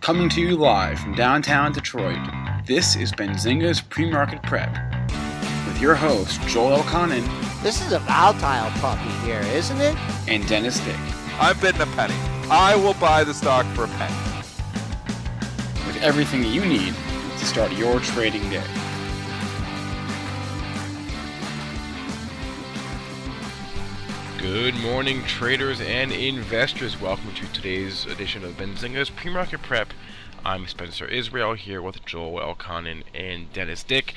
Coming to you live from downtown Detroit, this is Benzinga's PreMarket Prep with your host, Joel Elconin. This is a volatile puppy here, isn't it? And Dennis Dick. I'm bidding a penny. I will buy the stock for a penny. With everything you need to start your trading day. Good morning, traders and investors. Welcome to today's edition of Benzinga's PreMarket Prep. I'm Spencer Israel here with Joel Elconin and Dennis Dick.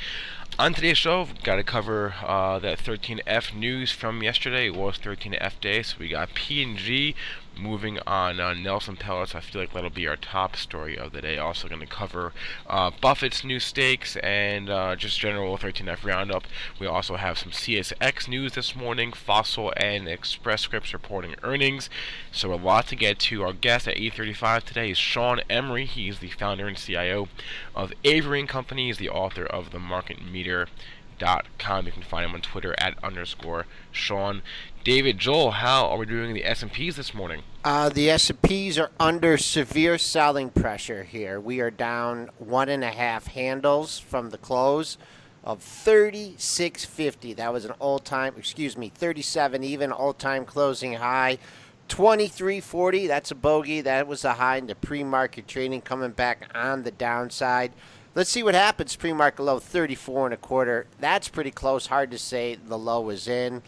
On today's show, we've got to cover that 13F news from yesterday. It was 13F day, so we got P&G moving on Nelson Pellets. I feel like that'll be our top story of the day. Also going to cover Buffett's new stakes and just general 13F roundup. We also have some CSX news this morning, Fossil and Express Scripts reporting earnings. So a lot to get to. Our guest at 8:35 today is Sean Emory. He's the founder and CIO of Avery & Company. He's the author of the MarketMeter.com. You can find him on Twitter at _Sean. David, Joel, how are we doing in the S&Ps this morning? The S&Ps are under severe selling pressure here. We are down 1.5 handles from the close of 36.50. That was an all-time, 37 even, all-time closing high. 23.40, that's a bogey. That was a high in the pre-market trading, coming back on the downside. Let's see what happens. Pre-market low 34.25. That's pretty close. Hard to say the low is in.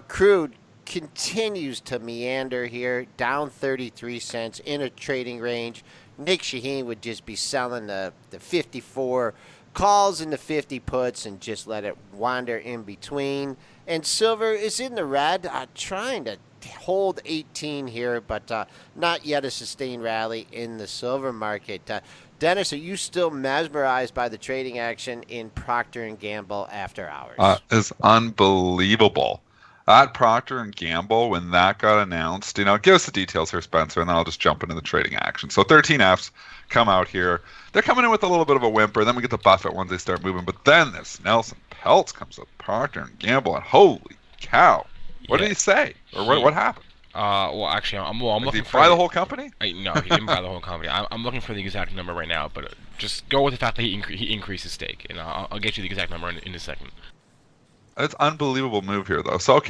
Crude continues to meander here, down 33 cents in a trading range. Nick Shaheen would just be selling the 54 calls and the 50 puts and just let it wander in between. And silver is in the red, trying to hold 18 here, but not yet a sustained rally in the silver market. Dennis, are you still mesmerized by the trading action in Procter and Gamble after hours? It's unbelievable. At Procter and Gamble, when that got announced, give us the details here, Spencer, and then I'll just jump into the trading action. So 13Fs come out here. They're coming in with a little bit of a whimper. Then we get the Buffett ones, they start moving. But then this Nelson Peltz comes with Procter and Gamble, and holy cow. What did he say? Or what happened? Well, actually, I'm looking did he for buy the whole company? No, he didn't buy the whole company. I'm looking for the exact number right now, but just go with the fact that he increased his stake, and I'll get you the exact number in a second. It's an unbelievable move here, though. So,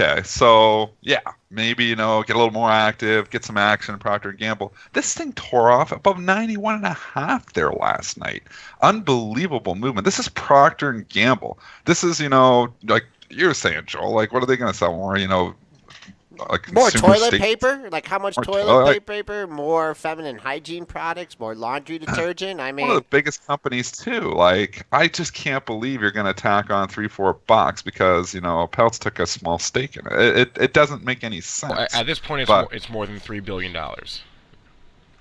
yeah, maybe, get a little more active, get some action, Procter & Gamble. This thing tore off above 91.5 there last night. Unbelievable movement. This is Procter & Gamble. This is, like you were saying, Joel, like, what are they going to sell more, like more toilet steak. paper? Like how much toilet paper? More feminine hygiene products? More laundry detergent? I mean, one of the biggest companies too. Like, I just can't believe you're going to tack on $3-4 because Peltz took a small stake in it. It doesn't make any sense. Well, at this point, it's more than $3 billion.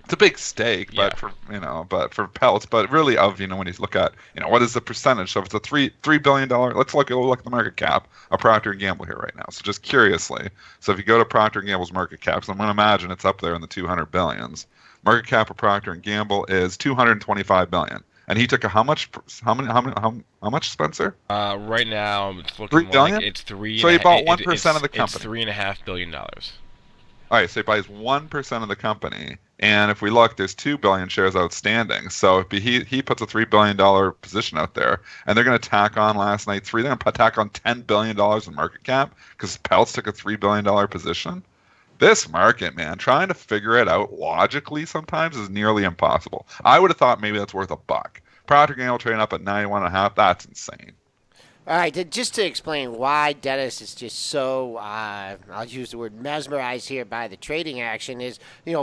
It's a big stake, but for Peltz, but really when you look at what is the percentage? So if it's a $3 billion, let's look at the market cap of Procter and Gamble here right now. So just curiously, so if you go to Procter and Gamble's market cap, so I'm going to imagine it's up there in the 200 billions. Market cap of Procter and Gamble is 225 billion, and he took how much, Spencer? Right now it's looking $3 billion? like it's three. So he bought 1% of the company. It's $3.5 billion. All right, so he buys 1% of the company. And if we look, there's 2 billion shares outstanding. So he puts a $3 billion position out there, and they're going to tack on last night they're going to tack on $10 billion in market cap because Peltz took a $3 billion position. This market, man, trying to figure it out logically sometimes is nearly impossible. I would have thought maybe that's worth $1. Procter & Gamble trading up at 91.5. That's insane. All right, just to explain why Dennis is just so, I'll use the word mesmerized here by the trading action is,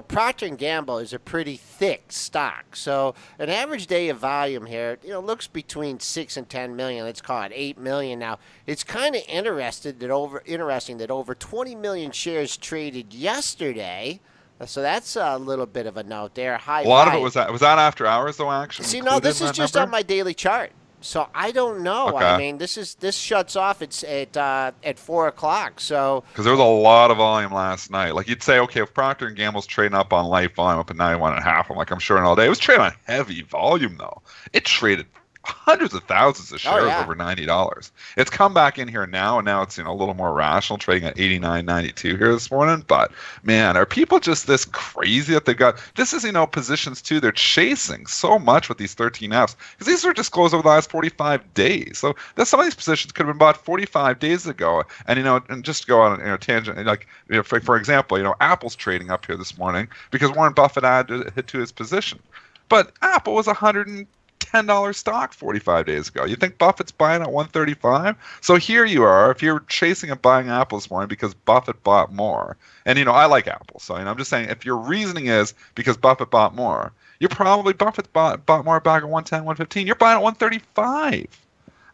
Procter & Gamble is a pretty thick stock. So an average day of volume here, looks between 6 and 10 million. Let's call it 8 million. Now, it's kind of interesting that over 20 million shares traded yesterday. So that's a little bit of a note there. A lot of it was that after hours, though, actually? See, no, this is just on my daily chart. So I don't know. Okay. I mean, this shuts off at 4:00. So because there was a lot of volume last night. Like you'd say, okay, if Procter and Gamble's trading up on light volume up at 91.5, I'm sure in all day it was trading on heavy volume though. It traded hundreds of thousands of shares yeah. over $90. It's come back in here now, and now it's a little more rational, trading at 89.92 here this morning. But man, are people just this crazy that they got? This is positions too. They're chasing so much with these 13 Fs because these were disclosed over the last 45 days. So that some of these positions could have been bought 45 days ago. And and just to go on a tangent, like for example, Apple's trading up here this morning because Warren Buffett added hit to his position. But Apple was $110 stock 45 days ago. You think Buffett's buying at 135? So here you are, if you're chasing and buying Apple this morning because Buffett bought more. And I like Apple, so I'm just saying if your reasoning is because Buffett bought more, you're probably Buffett bought more back at 110, 115. You're buying at 135.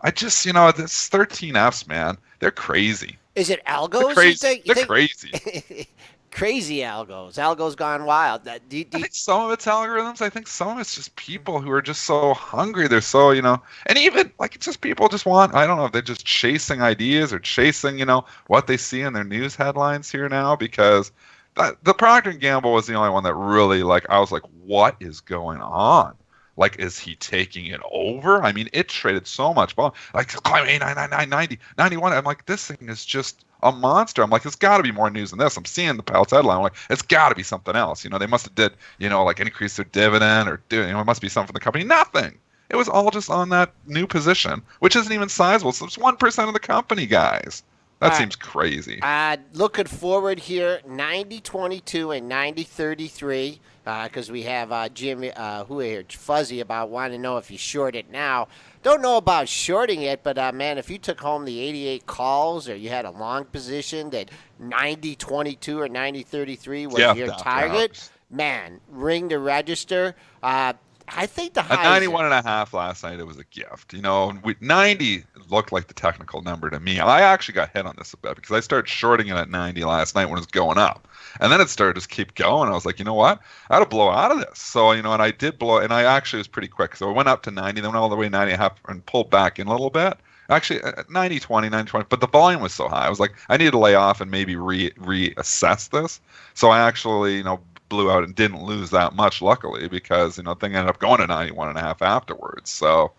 I just, this 13 Fs, man, they're crazy. Is it algos? They're crazy. They're crazy. Crazy algos. Algos gone wild. I think some of it's algorithms. I think some of it's just people who are just so hungry. They're so, and even it's just people just want, I don't know if they're just chasing ideas or chasing, what they see in their news headlines here now, because the Procter and Gamble was the only one that really I was like, what is going on? Is he taking it over? I mean, it traded so much volume. Climb 899, 90, 91. I'm like, this thing is just a monster. I'm like, there's got to be more news than this. I'm seeing the Pelt's headline. I'm like, it's got to be something else. They must have did, increase their dividend or do, it must be something from the company. Nothing. It was all just on that new position, which isn't even sizable. So it's 1% of the company, guys. That seems crazy. Looking forward here, 90.22 and 90.33, because we have Jim, who here, Fuzzy, about wanting to know if you short it now. Don't know about shorting it, but man, if you took home the 88 calls or you had a long position that 90.22 or 90.33 was your target, man, ring the register. I think the high at 91.5 last night, it was a gift. 90 looked like the technical number to me. I actually got hit on this a bit because I started shorting it at 90 last night when it was going up. And then it started to just keep going. I was like, you know what? I got to blow out of this. So, and I did blow, and I actually was pretty quick. So it went up to 90, then went all the way to 90.5 and pulled back in a little bit. Actually, 90.20, 90.20, but the volume was so high. I was like, I needed to lay off and maybe reassess this. So I actually, blew out and didn't lose that much, luckily, because thing ended up going to 91.5 afterwards. So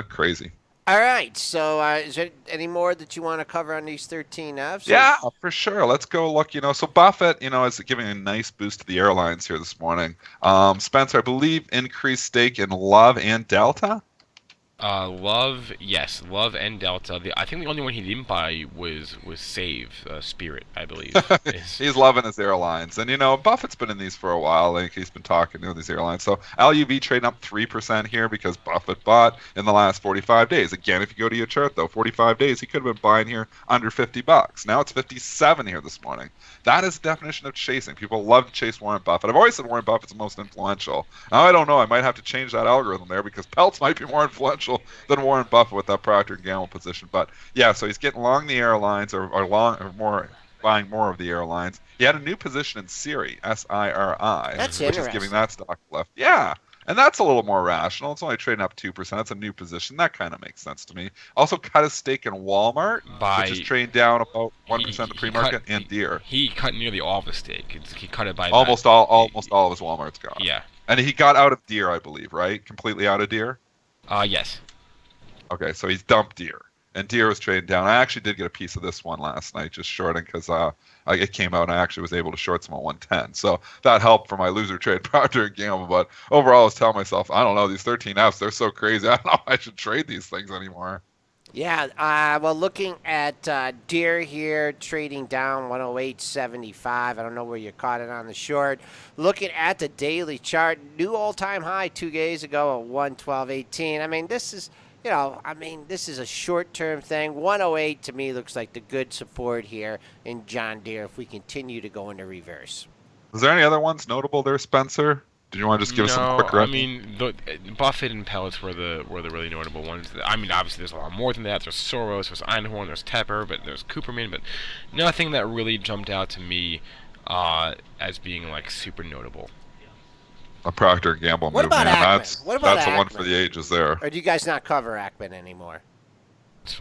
crazy. All right. So is there any more that you want to cover on these 13 Fs? Yeah, for sure. Let's go look. So Buffett, is giving a nice boost to the airlines here this morning. Spencer, I believe, increased stake in Love and Delta. Love, yes, Love and Delta. I think the only one he didn't buy was Save Spirit, I believe. He's loving his airlines, and Buffett's been in these for a while. He's been talking to these airlines. So LUV trading up 3% here because Buffett bought in the last 45 days. Again, if you go to your chart though, 45 days he could have been buying here under $50. Now it's 57 here this morning. That is the definition of chasing. People love to chase Warren Buffett. I've always said Warren Buffett's the most influential. Now I don't know. I might have to change that algorithm there because Peltz might be more influential than Warren Buffett with that Procter and Gamble position. But yeah, so he's getting long the airlines or buying more of the airlines. He had a new position in Siri, S-I-R-I, That's which interesting. is giving that stock lift. Yeah. And that's a little more rational. It's only trading up 2%. That's a new position. That kind of makes sense to me. Also cut his stake in Walmart, which is trading down about 1% to pre-market, and Deere. He cut nearly all of his stake. He cut it by almost all of his Walmart's gone. Yeah. And he got out of Deere, I believe, right? Completely out of Deere? Yes. Okay, so he's dumped Deere. And Deere was trading down. I actually did get a piece of this one last night, just shorting, because it came out and I actually was able to short some at 110. So that helped for my loser trade, Procter & Gamble. But overall, I was telling myself, I don't know, these 13 Fs, they're so crazy. I don't know if I should trade these things anymore. Yeah, well, looking at Deere here, trading down 108.75. I don't know where you caught it on the short. Looking at the daily chart, new all-time high 2 days ago at 112.18. I mean, this is, this is a short-term thing. 108 to me looks like the good support here in John Deere if we continue to go into reverse. Is there any other ones notable there, Spencer? Did you want to just give us some quick run? I mean, Buffett and Pellets were the really notable ones. I mean, obviously there's a lot more than that. There's Soros, there's Einhorn, there's Tepper, but there's Cooperman. But nothing that really jumped out to me as being super notable. A Procter & Gamble What move, about man. Ackman? That's the one for the ages there. Or do you guys not cover Ackman anymore?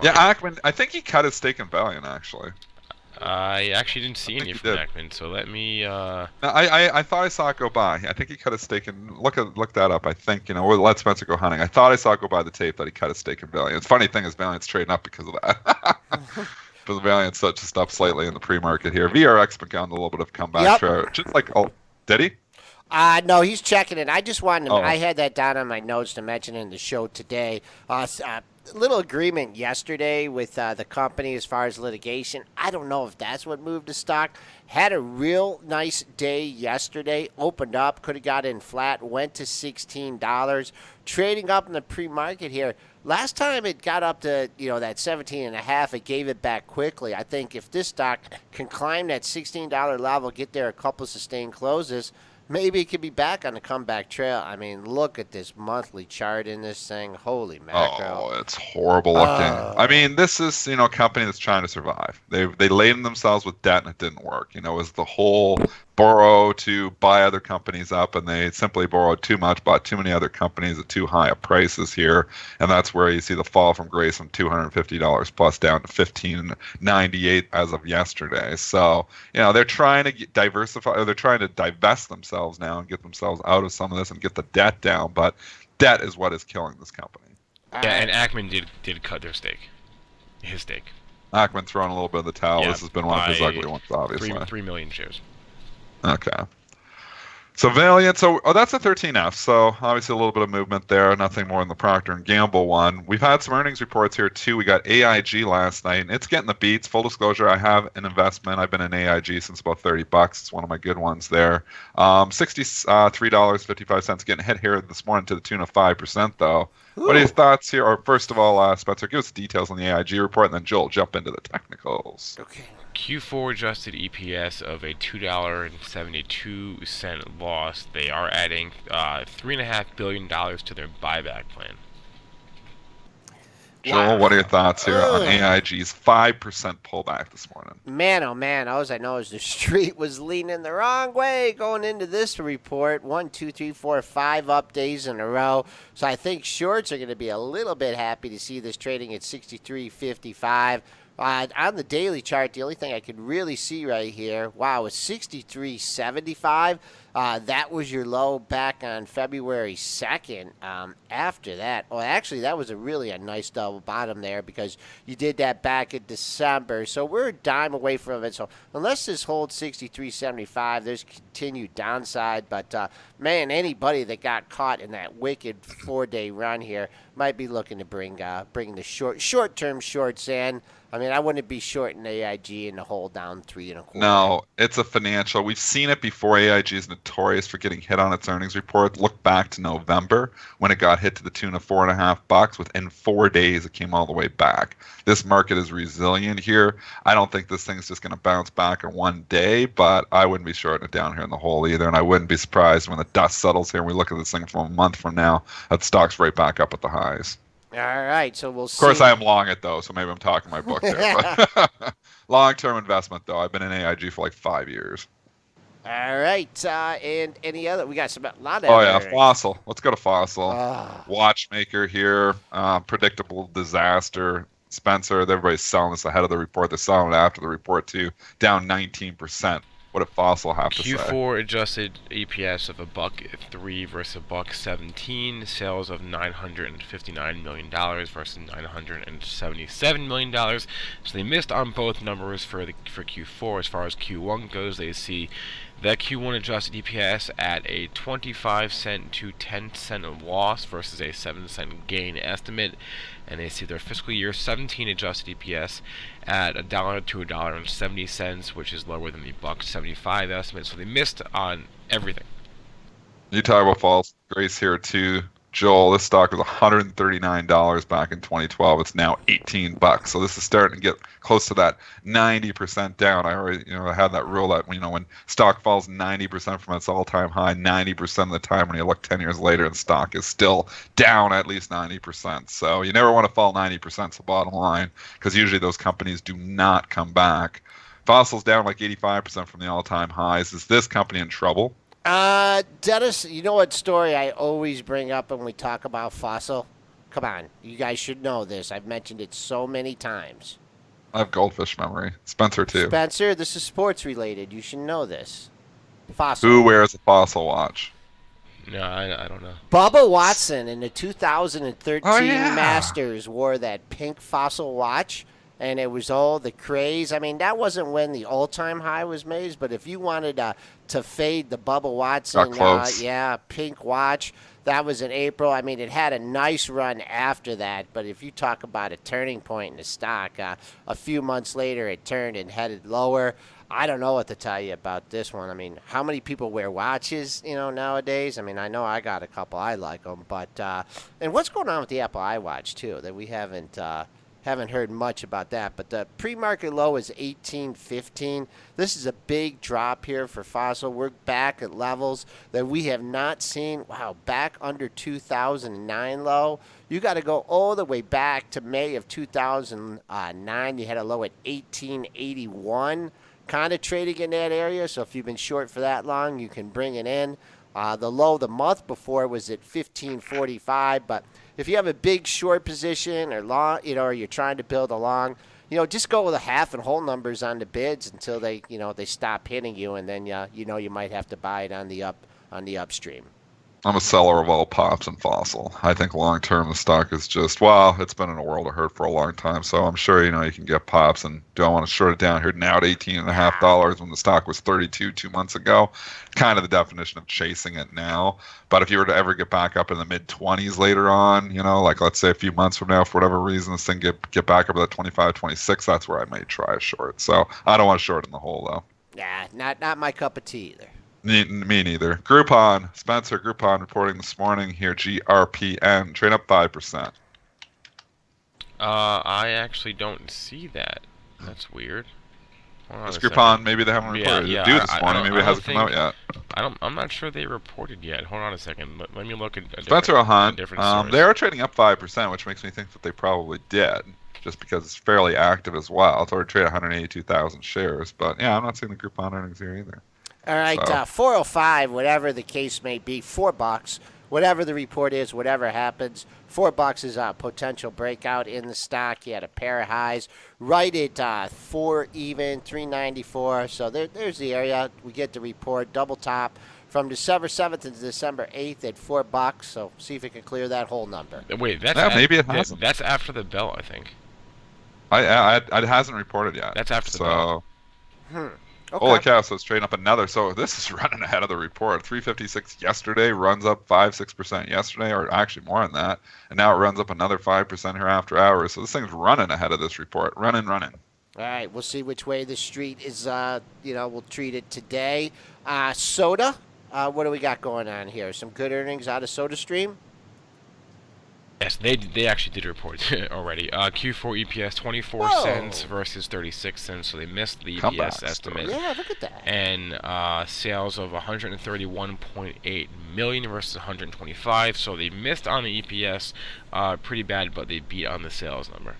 Yeah, Ackman, I think he cut his stake in Valiant, actually. I actually didn't see I think any he from did. Ackman, so let me. No, I thought I saw it go by. I think he cut a stake and look that up. I think we'll let Spencer go hunting. I thought I saw it go by the tape that he cut a stake in Valiant. Funny thing is Valiant's trading up because of that. But Valiant's just up slightly in the pre-market here. VRX been on a little bit of comeback Yep. trade. Just like did he? No, he's checking it. I just wanted him. Oh, I had that down on my notes to mention in the show today. Little agreement yesterday with the company as far as litigation. I don't know if that's what moved the stock. Had a real nice day yesterday. Opened up, could have got in flat, went to $16. Trading up in the pre-market here. Last time it got up to that 17.5, it gave it back quickly. I think if this stock can climb that $16 level, get there a couple sustained closes, maybe it could be back on the comeback trail. I mean, look at this monthly chart in this thing. Holy mackerel. oh, it's horrible looking. I mean, this is a company that's trying to survive. They laden themselves with debt and it didn't work. It was the whole borrow to buy other companies up, and they simply borrowed too much, bought too many other companies at too high of prices here, and that's where you see the fall from grace from $250 plus down to $15.98 as of yesterday. So they're trying to diversify, or they're trying to divest themselves now and get themselves out of some of this and get the debt down, but debt is what is killing this company. Yeah, and Ackman did cut his stake. Ackman throwing a little bit of the towel. Yeah, This has been one of his by ugly ones, obviously. 3 million shares. Okay. So Valiant, that's a 13F. So obviously a little bit of movement there. Nothing more than the Procter and Gamble one. We've had some earnings reports here too. We got AIG last night, and it's getting the beats. Full disclosure, I have an investment. I've been in AIG since about $30. It's one of my good ones there. $63.55 getting hit here this morning to the tune of 5% though. Ooh. What are your thoughts here? Or first of all, Spencer, give us the details on the AIG report, and then Joel, jump into the technicals. Okay. Q4 adjusted EPS of a $2.72 loss. They are adding $3.5 billion to their buyback plan. Joel, what are your thoughts here on AIG's 5% pullback this morning? Man, oh man, all I know is the street was leaning the wrong way going into this report. 1, 2, 3, 4, 5 up days in a row. So I think shorts are going to be a little bit happy to see this trading at 63.55. On the daily chart, the only thing I could really see right here, wow, is 63.75. That was your low back on February 2nd. After that, actually, that was a nice double bottom there because you did that back in December. So we're a dime away from it. So unless this holds 63.75, there's continued downside. But, man, anybody that got caught in that wicked 4-day run here might be looking to bring the short-term shorts in. I mean, I wouldn't be shorting AIG and the hold down 3 1/4. No, it's a financial. We've seen it before. AIG is notorious for getting hit on its earnings report. Look back to November when it got hit to the tune of $4.50. Within 4 days, it came all the way back. This market is resilient here. I don't think this thing's just going to bounce back in one day, but I wouldn't be shorting it down here in the hole either. And I wouldn't be surprised when the dust settles here and we look at this thing from a month from now, that stock's right back up at the highs. All right, so we'll see. Of course, I am long it, though, so maybe I'm talking my book there. But long-term investment, though. I've been in AIG for like 5 years. All right, and any other? We got a lot of. Oh, yeah, Fossil. Let's go to Fossil. Ah. Watchmaker here. Predictable disaster. Spencer, everybody's selling this ahead of the report. They're selling it after the report, too. Down 19%. What did Fossil have to say? Q4 adjusted EPS of $1.03 versus $1.17. Sales of $959 million versus $977 million. So they missed on both numbers for Q4. As far as Q1 goes, they see that Q1 adjusted EPS at a 25-cent to 10-cent loss versus a 7-cent gain estimate. And they see their fiscal year 17 adjusted EPS at $1 to $1.70, which is lower than the $1.75 estimate. So they missed on everything. You talk about false grace here too, Joel. This stock was $139 back in 2012. It's now $18. So this is starting to get close to that 90% down. I already, I had that rule that when stock falls 90% from its all-time high, 90% of the time when you look 10 years later, and stock is still down at least 90%. So you never want to fall 90%. It's the bottom line, because usually those companies do not come back. Fossil's down like 85% from the all-time highs. Is this company in trouble? Dennis, you know what story I always bring up when we talk about Fossil? Come on, you guys should know this. I've mentioned it so many times. I have goldfish memory. Spencer too. Spencer, this is sports related. You should know this. Fossil. Who wears a Fossil watch? No, I don't know. Bubba Watson in the 2013 Oh, yeah. Masters wore that pink Fossil watch, and it was all the craze. I mean, that wasn't when the all-time high was made, but if you wanted to fade the Bubba Watson, close. pink watch, that was in April. I mean, it had a nice run after that, but if you talk about a turning point in the stock, a few months later it turned and headed lower. I don't know what to tell you about this one. I mean, how many people wear watches, nowadays? I mean, I know I got a couple. I like them, but and what's going on with the Apple iWatch too? That we haven't heard much about that. But the pre-market low is 18.15. This is a big drop here for Fossil. We're back at levels that we have not seen. Wow, back under 2009 low. You got to go all the way back to May of 2009. You had a low at 1881. Kind of trading in that area, so if you've been short for that long, you can bring it in. The low the month before was at 1545, but if you have a big short position or long, or you're trying to build a long, just go with a half and whole numbers on the bids until they stop hitting you, and then you might have to buy it on the upstream. I'm a seller of all pops and Fossil. I think long term the stock is just, well, it's been in a world of hurt for a long time. So I'm sure you can get pops, and do I want to short it down here now at $18.50 when the stock was 32 2 months ago? Kind of the definition of chasing it now. But if you were to ever get back up in the mid 20s later on, like let's say a few months from now, for whatever reason, this thing get back up to that 25, 26, that's where I may try a short. So I don't want to short in the hole though. Yeah, not my cup of tea either. Me neither. Groupon, Spencer, Groupon reporting this morning here, GRPN, trade up 5%. I actually don't see that. That's weird. This Groupon, maybe they haven't reported it due this morning. Maybe it hasn't come out yet. I'm not sure they reported yet. Hold on a second. Let me look at Spencer Hunt. different they are trading up 5%, which makes me think that they probably did, just because it's fairly active as well. It's already traded 182,000 shares, but yeah, I'm not seeing the Groupon earnings here either. All right, So. 405, whatever the case may be, $4. Whatever the report is, whatever happens, $4 is a potential breakout in the stock. You had a pair of highs right at 4 even, 394. So there's the area. We get the report, double top from December 7th to December 8th at $4. So see if it can clear that whole number. Wait, Maybe it hasn't. That's after the bell, I think. It hasn't reported yet. That's after the bell. Okay. Holy cow, so it's trading up another. So this is running ahead of the report. 356 yesterday, runs up 5-6% yesterday, or actually more than that. And now it runs up another 5% here after hours. So this thing's running ahead of this report. Running. All right, we'll see which way the street is, we'll treat it today. Soda, what do we got going on here? Some good earnings out of SodaStream? Yes, they actually did report already. Q4 EPS 24 cents versus 36 cents, so they missed the EPS estimate. Yeah, look at that. And sales of 131.8 million versus 125, so they missed on the EPS pretty bad, but they beat on the sales number.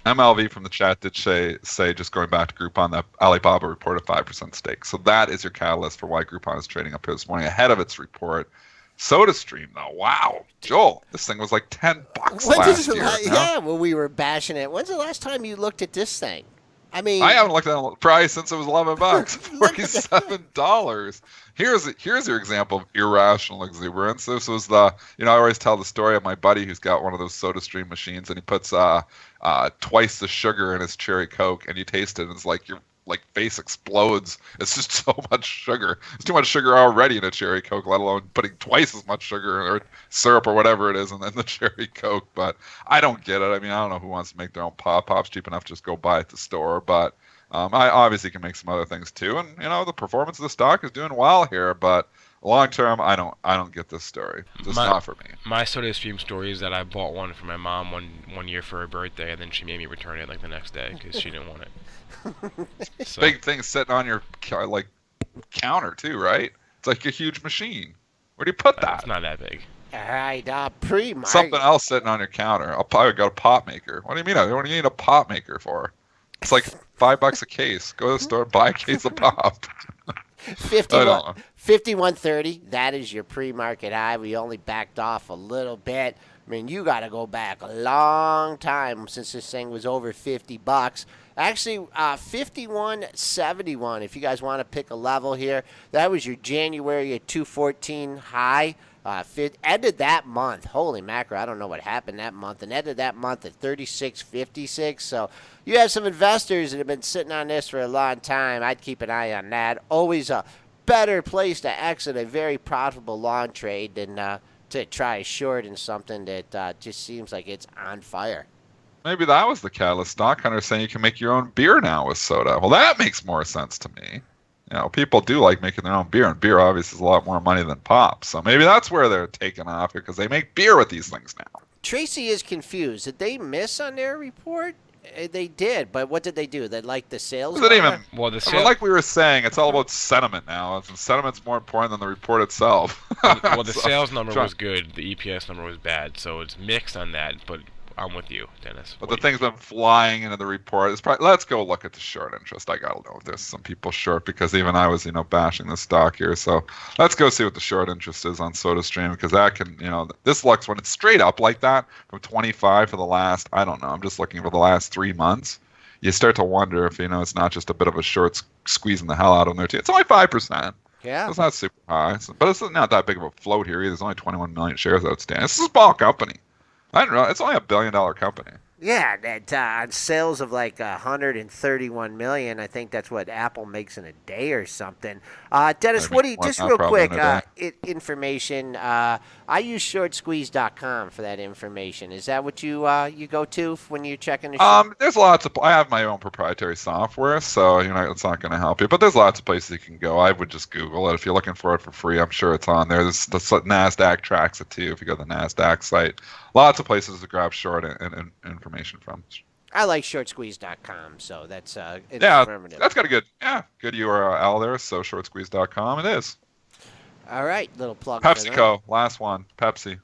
MLV from the chat did say just going back to Groupon, that Alibaba reported 5% stake. So that is your catalyst for why Groupon is trading up here this morning ahead of its report. SodaStream, though, wow, Joel, this thing was like $10 last year. Yeah, when we were bashing it. When's the last time you looked at this thing? I mean, I haven't looked at the price since it was $11, $47. Here's your example of irrational exuberance. This was I always tell the story of my buddy who's got one of those SodaStream machines, and he puts twice the sugar in his cherry Coke, and you taste it, and it's like your face explodes. It's just so much sugar. There's too much sugar already in a cherry Coke, let alone putting twice as much sugar or syrup or whatever it is in the cherry Coke. But I don't get it. I mean, I don't know who wants to make their own pop. Pop's cheap enough to just go buy it at the store. But I obviously can make some other things too. And the performance of the stock is doing well here. But long term, I don't get this story. It's not for me. My SodaStream story is that I bought one for my mom one year for her birthday, and then she made me return it the next day because she didn't want it. So. Big thing sitting on your counter too, right? It's like a huge machine. Where do you put that? It's not that big. all right, pre-market. Something else sitting on your counter. I'll probably got a pop maker. What do you mean? What do you need a pop maker for? It's like $5 a case. Go to the store, buy a case of pop. I 51, don't know. 51.30. That is your pre-market high. We only backed off a little bit. I mean, you got to go back a long time since this thing was over $50. Actually, 51.71. If you guys want to pick a level here, that was your January of 214 high. Ended that month. Holy mackerel! I don't know what happened that month, and ended that month at 36.56. So you have some investors that have been sitting on this for a long time. I'd keep an eye on that. Always a better place to exit a very profitable long trade than to try a short in something that just seems like it's on fire. Maybe that was the catalyst. Stock Hunter saying you can make your own beer now with soda. Well, that makes more sense to me. People do like making their own beer, and beer obviously is a lot more money than pop. So maybe that's where they're taking off because they make beer with these things now. Tracy is confused. Did they miss on their report? They did, but what did they do? They like the sales. Is it even? Well, Like we were saying, it's all about sentiment now, and sentiment's more important than the report itself. well, the So, sales number was good. The EPS number was bad, so it's mixed on that. But I'm with you, Dennis. But the thing's been flying into the report. It's probably, let's go look at the short interest. I gotta know if there's some people short because even I was, bashing the stock here. So let's go see what the short interest is on SodaStream because that can, this looks when it's straight up like that from 25 for the last, I don't know, I'm just looking for the last 3 months. You start to wonder if, it's not just a bit of a short squeezing the hell out of them there too. It's only 5%. Yeah. It's not super high, but it's not that big of a float here either. There's only 21 million shares outstanding. This is a small company. I didn't realize it's only $1 billion company. Yeah, that on sales of like 131 million. I think that's what Apple makes in a day or something. Dennis, what do you just real quick information? I use shortsqueeze.com for that information. Is that what you you go to when you're checking the short? There's lots of. I have my own proprietary software, so it's not going to help you. But there's lots of places you can go. I would just Google it if you're looking for it for free. I'm sure it's on there. The Nasdaq tracks it too. If you go to the Nasdaq site, lots of places to grab short and information from. I like shortsqueeze.com, so that's informative. That's got a good URL there. So shortsqueeze.com it is. All right, little plug. PepsiCo, last one. Pepsi.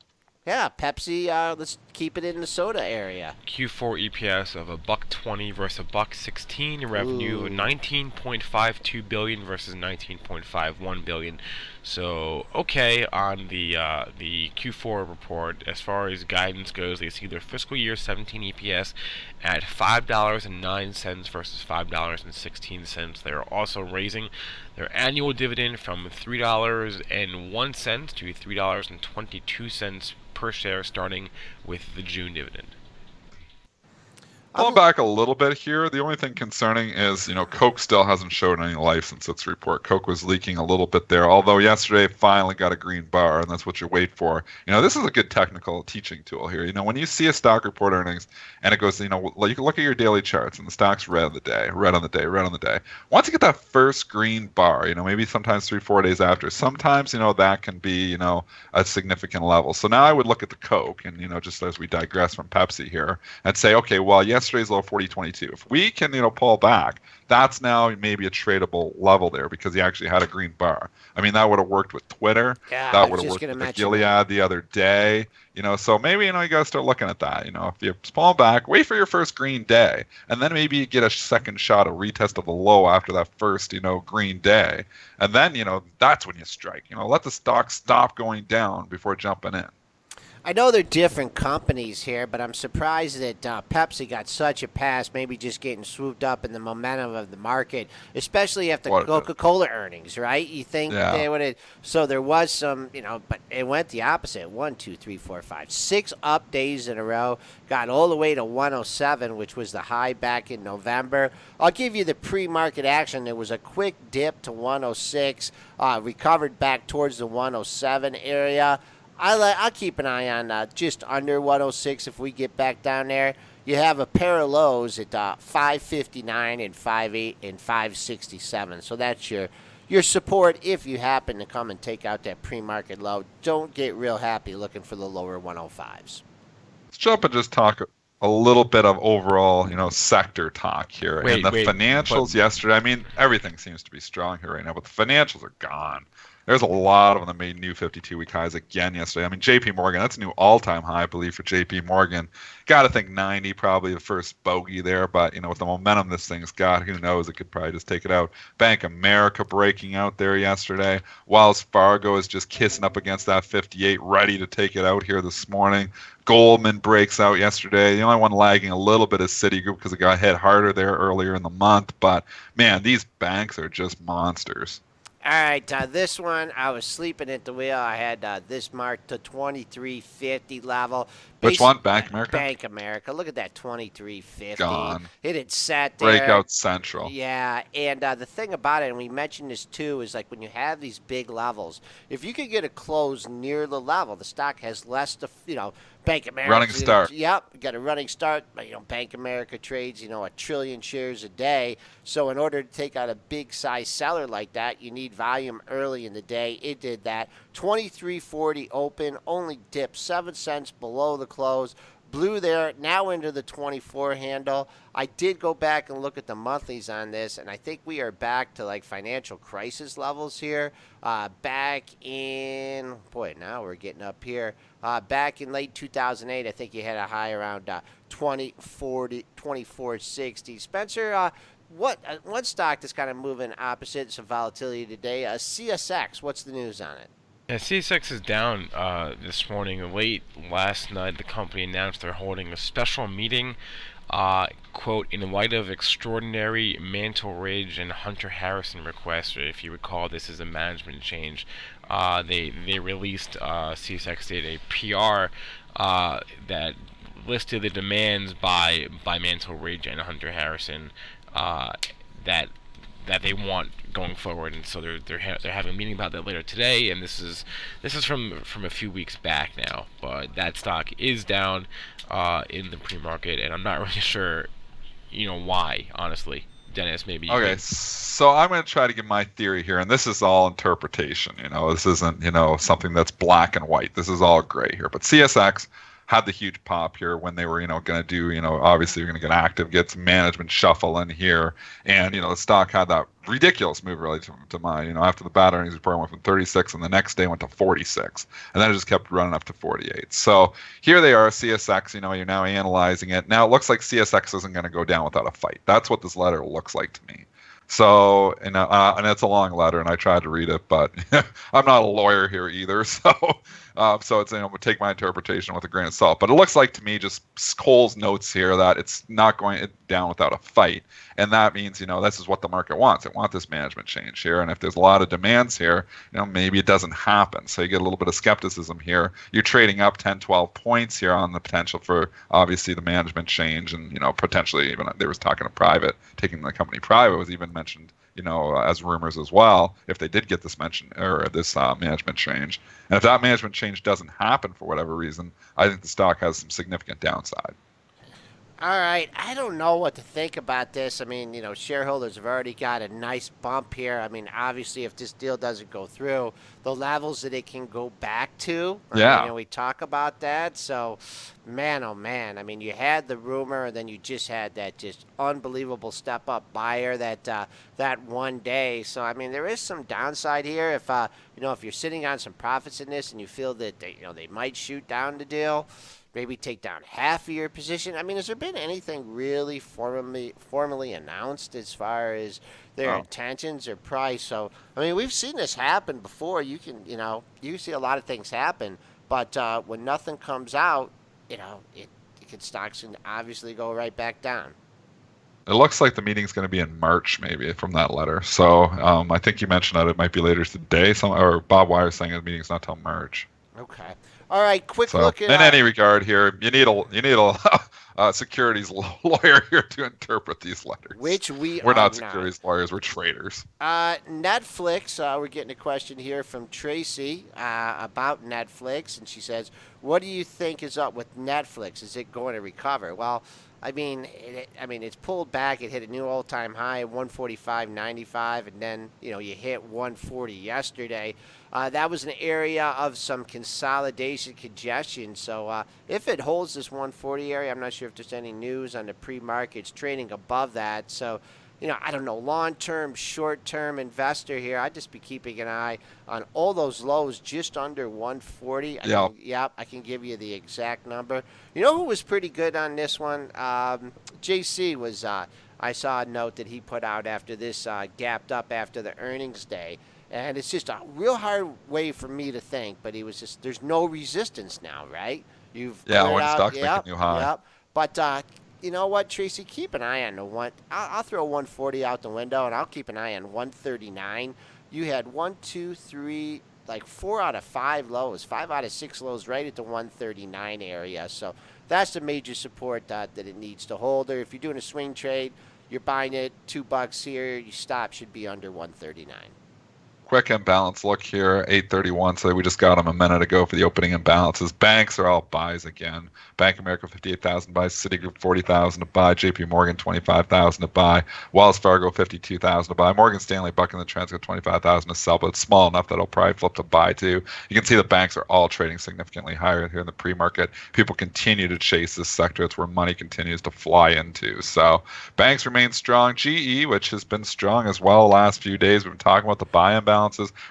Yeah, Pepsi. Let's keep it in the soda area. Q4 EPS of $1.20 versus $1.16. Revenue of $19.52 billion versus $19.51 billion. So okay on the Q4 report. As far as guidance goes, they see their fiscal year 17 EPS at $5.09 versus $5.16. They are also raising their annual dividend from $3.01 to $3.22 per share, starting with the June dividend. Going back a little bit here, the only thing concerning is, Coke still hasn't shown any life since its report. Coke was leaking a little bit there, although yesterday it finally got a green bar, and that's what you wait for. This is a good technical teaching tool here. When you see a stock report earnings and it goes, you can look at your daily charts and the stock's red on the day, red on the day, red on the day. Once you get that first green bar, maybe sometimes 3-4 days after, sometimes, that can be, a significant level. So now I would look at the Coke and, just as we digress from Pepsi here and say, okay, well, yesterday's low 40.22. If we can, pull back, that's now maybe a tradable level there because he actually had a green bar. I mean, that would have worked with Twitter. Yeah, that would have worked with Gilead the other day. So maybe, you got to start looking at that. If you pull back, wait for your first green day, and then maybe you get a second shot, a retest of the low after that first, green day. And then, that's when you strike. Let the stock stop going down before jumping in. I know they're different companies here, but I'm surprised that Pepsi got such a pass, maybe just getting swooped up in the momentum of the market, especially after Coca-Cola earnings, right? You think they would have. So there was some, but it went the opposite. 1, 2, 3, 4, 5, 6 up days in a row. Got all the way to 107, which was the high back in November. I'll give you the pre-market action. There was a quick dip to 106, recovered back towards the 107 area. I'll keep an eye on just under 106 if we get back down there. You have a pair of lows at 559 and 58 and 567. So that's your support if you happen to come and take out that pre-market low. Don't get real happy looking for the lower 105s. Let's jump and just talk a little bit of overall, sector talk here. And the financials yesterday, I mean, everything seems to be strong here right now, but the financials are gone. There's a lot of them that made new 52-week highs again yesterday. I mean, JP Morgan, that's a new all-time high, I believe, for JP Morgan. Got to think 90, probably the first bogey there, but with the momentum this thing's got, who knows? It could probably just take it out. Bank America breaking out there yesterday. Wells Fargo is just kissing up against that 58, ready to take it out here this morning. Goldman breaks out yesterday. The only one lagging a little bit is Citigroup because it got hit harder there earlier in the month. But man, these banks are just monsters. All right, this one, I was sleeping at the wheel. I had this marked to 2350 level. Which one? Bank America? Bank America. Look at that 2350. Gone. It had sat there. Breakout Central. Yeah, and the thing about it, and we mentioned this too, is like when you have these big levels, if you could get a close near the level, the stock has less to, Bank America. Running start. Yep, got a running start. Bank America trades, 1 trillion shares a day. So in order to take out a big size seller like that, you need volume early in the day. It did that. 23.40 open, only dipped 7 cents below the close. Blue there, now into the 24 handle. I did go back and look at the monthlies on this, and I think we are back to like financial crisis levels here. Back in, now we're getting up here. Back in late 2008, I think you had a high around 24.60. Spencer, one stock that's kind of moving opposite some volatility today, CSX. What's the news on it? Yeah, CSX is down this morning. Late last night, the company announced they're holding a special meeting, quote, in light of extraordinary Mantle Ridge and Hunter Harrison requests. If you recall, this is a management change. They released, CSX did a PR that listed the demands by Mantle Ridge and Hunter Harrison that they want going forward, and so they're having a meeting about that later today. And this is from a few weeks back now, but that stock is down in the pre-market, and I'm not really sure, why. Honestly, Dennis, maybe. Okay, so I'm going to try to give my theory here, and this is all interpretation. This isn't something that's black and white. This is all gray here. But CSX had the huge pop here when they were, going to do, obviously you're going to get active, get some management shuffle in here. And, the stock had that ridiculous move really to mine. After the bad earnings report went from 36 and the next day went to 46. And then it just kept running up to 48. So here they are, CSX, you're now analyzing it. Now it looks like CSX isn't going to go down without a fight. That's what this letter looks like to me. So, and it's a long letter, and I tried to read it, but I'm not a lawyer here either. So it's, we'll take my interpretation with a grain of salt. But it looks like to me, just Cole's notes here, that it's not going down without a fight. And that means, this is what the market wants. It wants this management change here. And if there's a lot of demands here, maybe it doesn't happen. So you get a little bit of skepticism here. You're trading up 10, 12 points here on the potential for, obviously, the management change. And, potentially even there was talking of taking the company private was even mentioned, as rumors as well, if they did get this mention or this management change. And if that management change doesn't happen for whatever reason, I think the stock has some significant downside. All right, I don't know what to think about this. I mean, shareholders have already got a nice bump here. I mean, obviously, if this deal doesn't go through, the levels that it can go back to, we talk about that. So, man, oh man, I mean, you had the rumor, and then you just had that just unbelievable step-up buyer that one day. So, I mean, there is some downside here. If if you're sitting on some profits in this, and you feel that they might shoot down the deal, maybe take down half of your position. I mean, has there been anything really formally announced as far as their intentions or price? So, I mean, we've seen this happen before. You can, you see a lot of things happen, but when nothing comes out, stocks can obviously go right back down. It looks like the meeting's going to be in March, maybe, from that letter. So I think you mentioned that it might be later today. Or Bob Wire saying the meeting's not till March. Okay. All right. Quick look at. In any regard, here you need a securities lawyer here to interpret these letters. Which we're not securities lawyers. We're traders. Netflix. We're getting a question here from Tracy about Netflix, and she says, "What do you think is up with Netflix? Is it going to recover?" Well, I mean, it's pulled back. It hit a new all-time high, 145.95, and then you hit 140 yesterday. That was an area of some consolidation, congestion. So if it holds this 140 area, I'm not sure if there's any news on the pre-market. It's trading above that. So I don't know, long-term, short-term investor here, I'd just be keeping an eye on all those lows just under 140. Yeah. I can give you the exact number. You know who was pretty good on this one? JC was. I saw a note that he put out after this gapped up after the earnings day. And it's just a real hard way for me to think, but he was just, there's no resistance now, right? You've Yeah, cleared when out, stocks make a yep, new high. yep. But you know what, Tracy? Keep an eye on the one. I'll throw 140 out the window, and I'll keep an eye on 139. You had one, two, three, like 4 out of 5 lows, 5 out of 6 lows, right at the 139 area. So that's the major support that it needs to hold. Or if you're doing a swing trade, you're buying it $2 here. Your stop should be under 139. Quick imbalance look here, 831. So we just got them a minute ago for the opening imbalances. Banks are all buys again. Bank of America 58,000 buys, Citigroup 40,000 to buy, JP Morgan 25,000 to buy, Wells Fargo 52,000 to buy, Morgan Stanley bucking the trends got 25,000 to sell, but it's small enough that it'll probably flip to buy too. You can see the banks are all trading significantly higher here in the pre-market. People continue to chase this sector. It's where money continues to fly into. So banks remain strong. GE, which has been strong as well the last few days. We've been talking about the buy imbalances.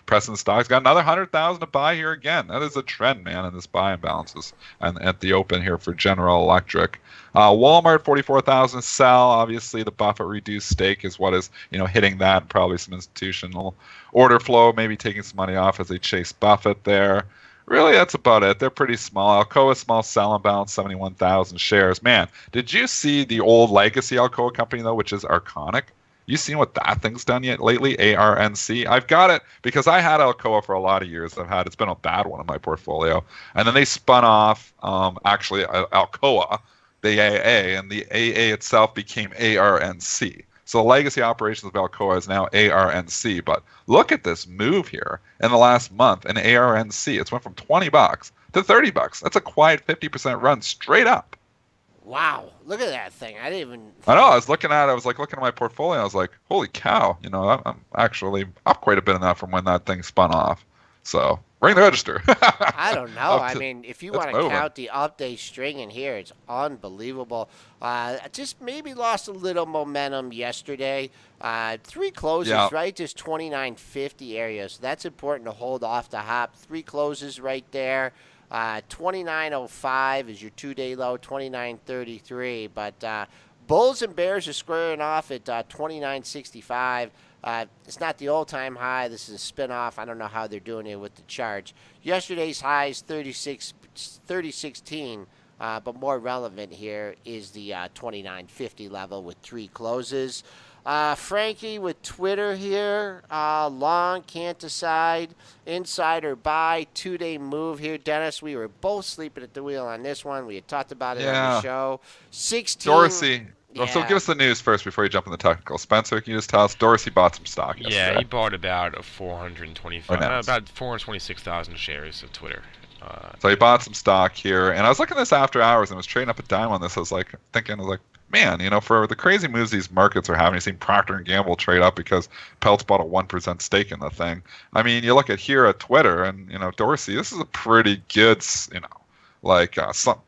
Pressing stocks got another 100,000 to buy here again. That is a trend, man, in this buy imbalances. And at the open here for General Electric, Walmart 44,000 sell. Obviously, the Buffett reduced stake is what is hitting that. Probably some institutional order flow, maybe taking some money off as they chase Buffett there. Really, that's about it. They're pretty small. Alcoa small sell and balance 71,000 shares. Man, did you see the old legacy Alcoa company though, which is Arconic? You seen what that thing's done yet lately? ARNC. I've got it because I had Alcoa for a lot of years. It's been a bad one in my portfolio, and then they spun off Alcoa, the AA, and the AA itself became ARNC. So the legacy operations of Alcoa is now ARNC. But look at this move here in the last month in ARNC. It's went from $20 to $30. That's a quiet 50% run straight up. Wow, look at that thing. I didn't even. I know. I was looking at my portfolio. And I was like, holy cow! I'm actually up quite a bit in that from when that thing spun off. So ring the register. I don't know. I mean, if you want to moving. count the up-day string in here, it's unbelievable. Just maybe lost a little momentum yesterday. 3 closes, Yeah. right? Just 29.50 area. So that's important to hold off the hop. 3 closes right there. 29.05 is your 2-day low, 29.33. But Bulls and Bears are squaring off at 29.65. It's not the all-time high. This is a spin-off. I don't know how they're doing it with the charge. Yesterday's high is 30.16, but more relevant here is the 29.50 level with 3 closes. Frankie with Twitter here, long, can't decide, insider buy, 2-day move here. Dennis, we were both sleeping at the wheel on this one. We had talked about it on the show. 16. Dorsey. Yeah. So give us the news first before you jump in the technical. Spencer, can you just tell us? Dorsey bought some stock yesterday. Yeah, he bought about 426,000 shares of Twitter. So he bought some stock here, and I was looking at this after hours and was trading up a dime on this. I was like, man, for the crazy moves these markets are having, you've seen Procter and Gamble trade up because Peltz bought a 1% stake in the thing. I mean, you look at here at Twitter, and Dorsey, this is a pretty good, some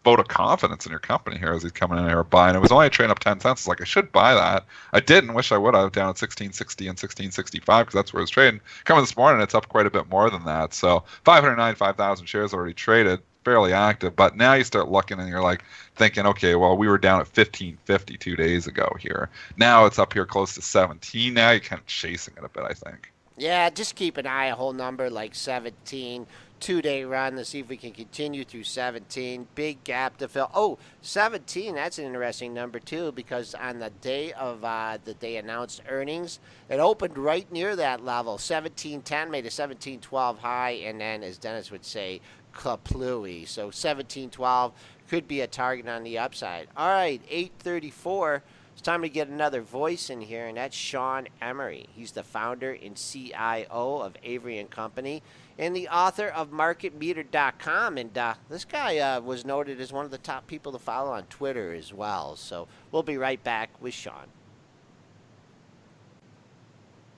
vote of confidence in your company here as he's coming in here buying. It was only trading up 10 cents. It's like, I should buy that. I didn't. Wish I would have, down at 16.60 and 16.65 because that's where it's trading. Coming this morning, it's up quite a bit more than that. So 595,000 shares already traded, fairly active. But now you start looking and you're like thinking, okay, well, we were down at 15.50 2 days ago here. Now it's up here close to 17. Now you're kind of chasing it a bit, I think. Yeah, just keep an eye, a whole number like 17. 2-day run to see if we can continue through 17. Big gap to fill. Oh, 17, that's an interesting number too, because on the day of that they announced earnings, it opened right near that level. 17.10 made a 17.12 high, and then, as Dennis would say, kaplooey. So 17.12 could be a target on the upside. All right, 8:34. It's time to get another voice in here, and that's Sean Emory. He's the founder and CIO of Avery & Company and the author of MarketMeter.com. And this guy was noted as one of the top people to follow on Twitter as well. So we'll be right back with Sean.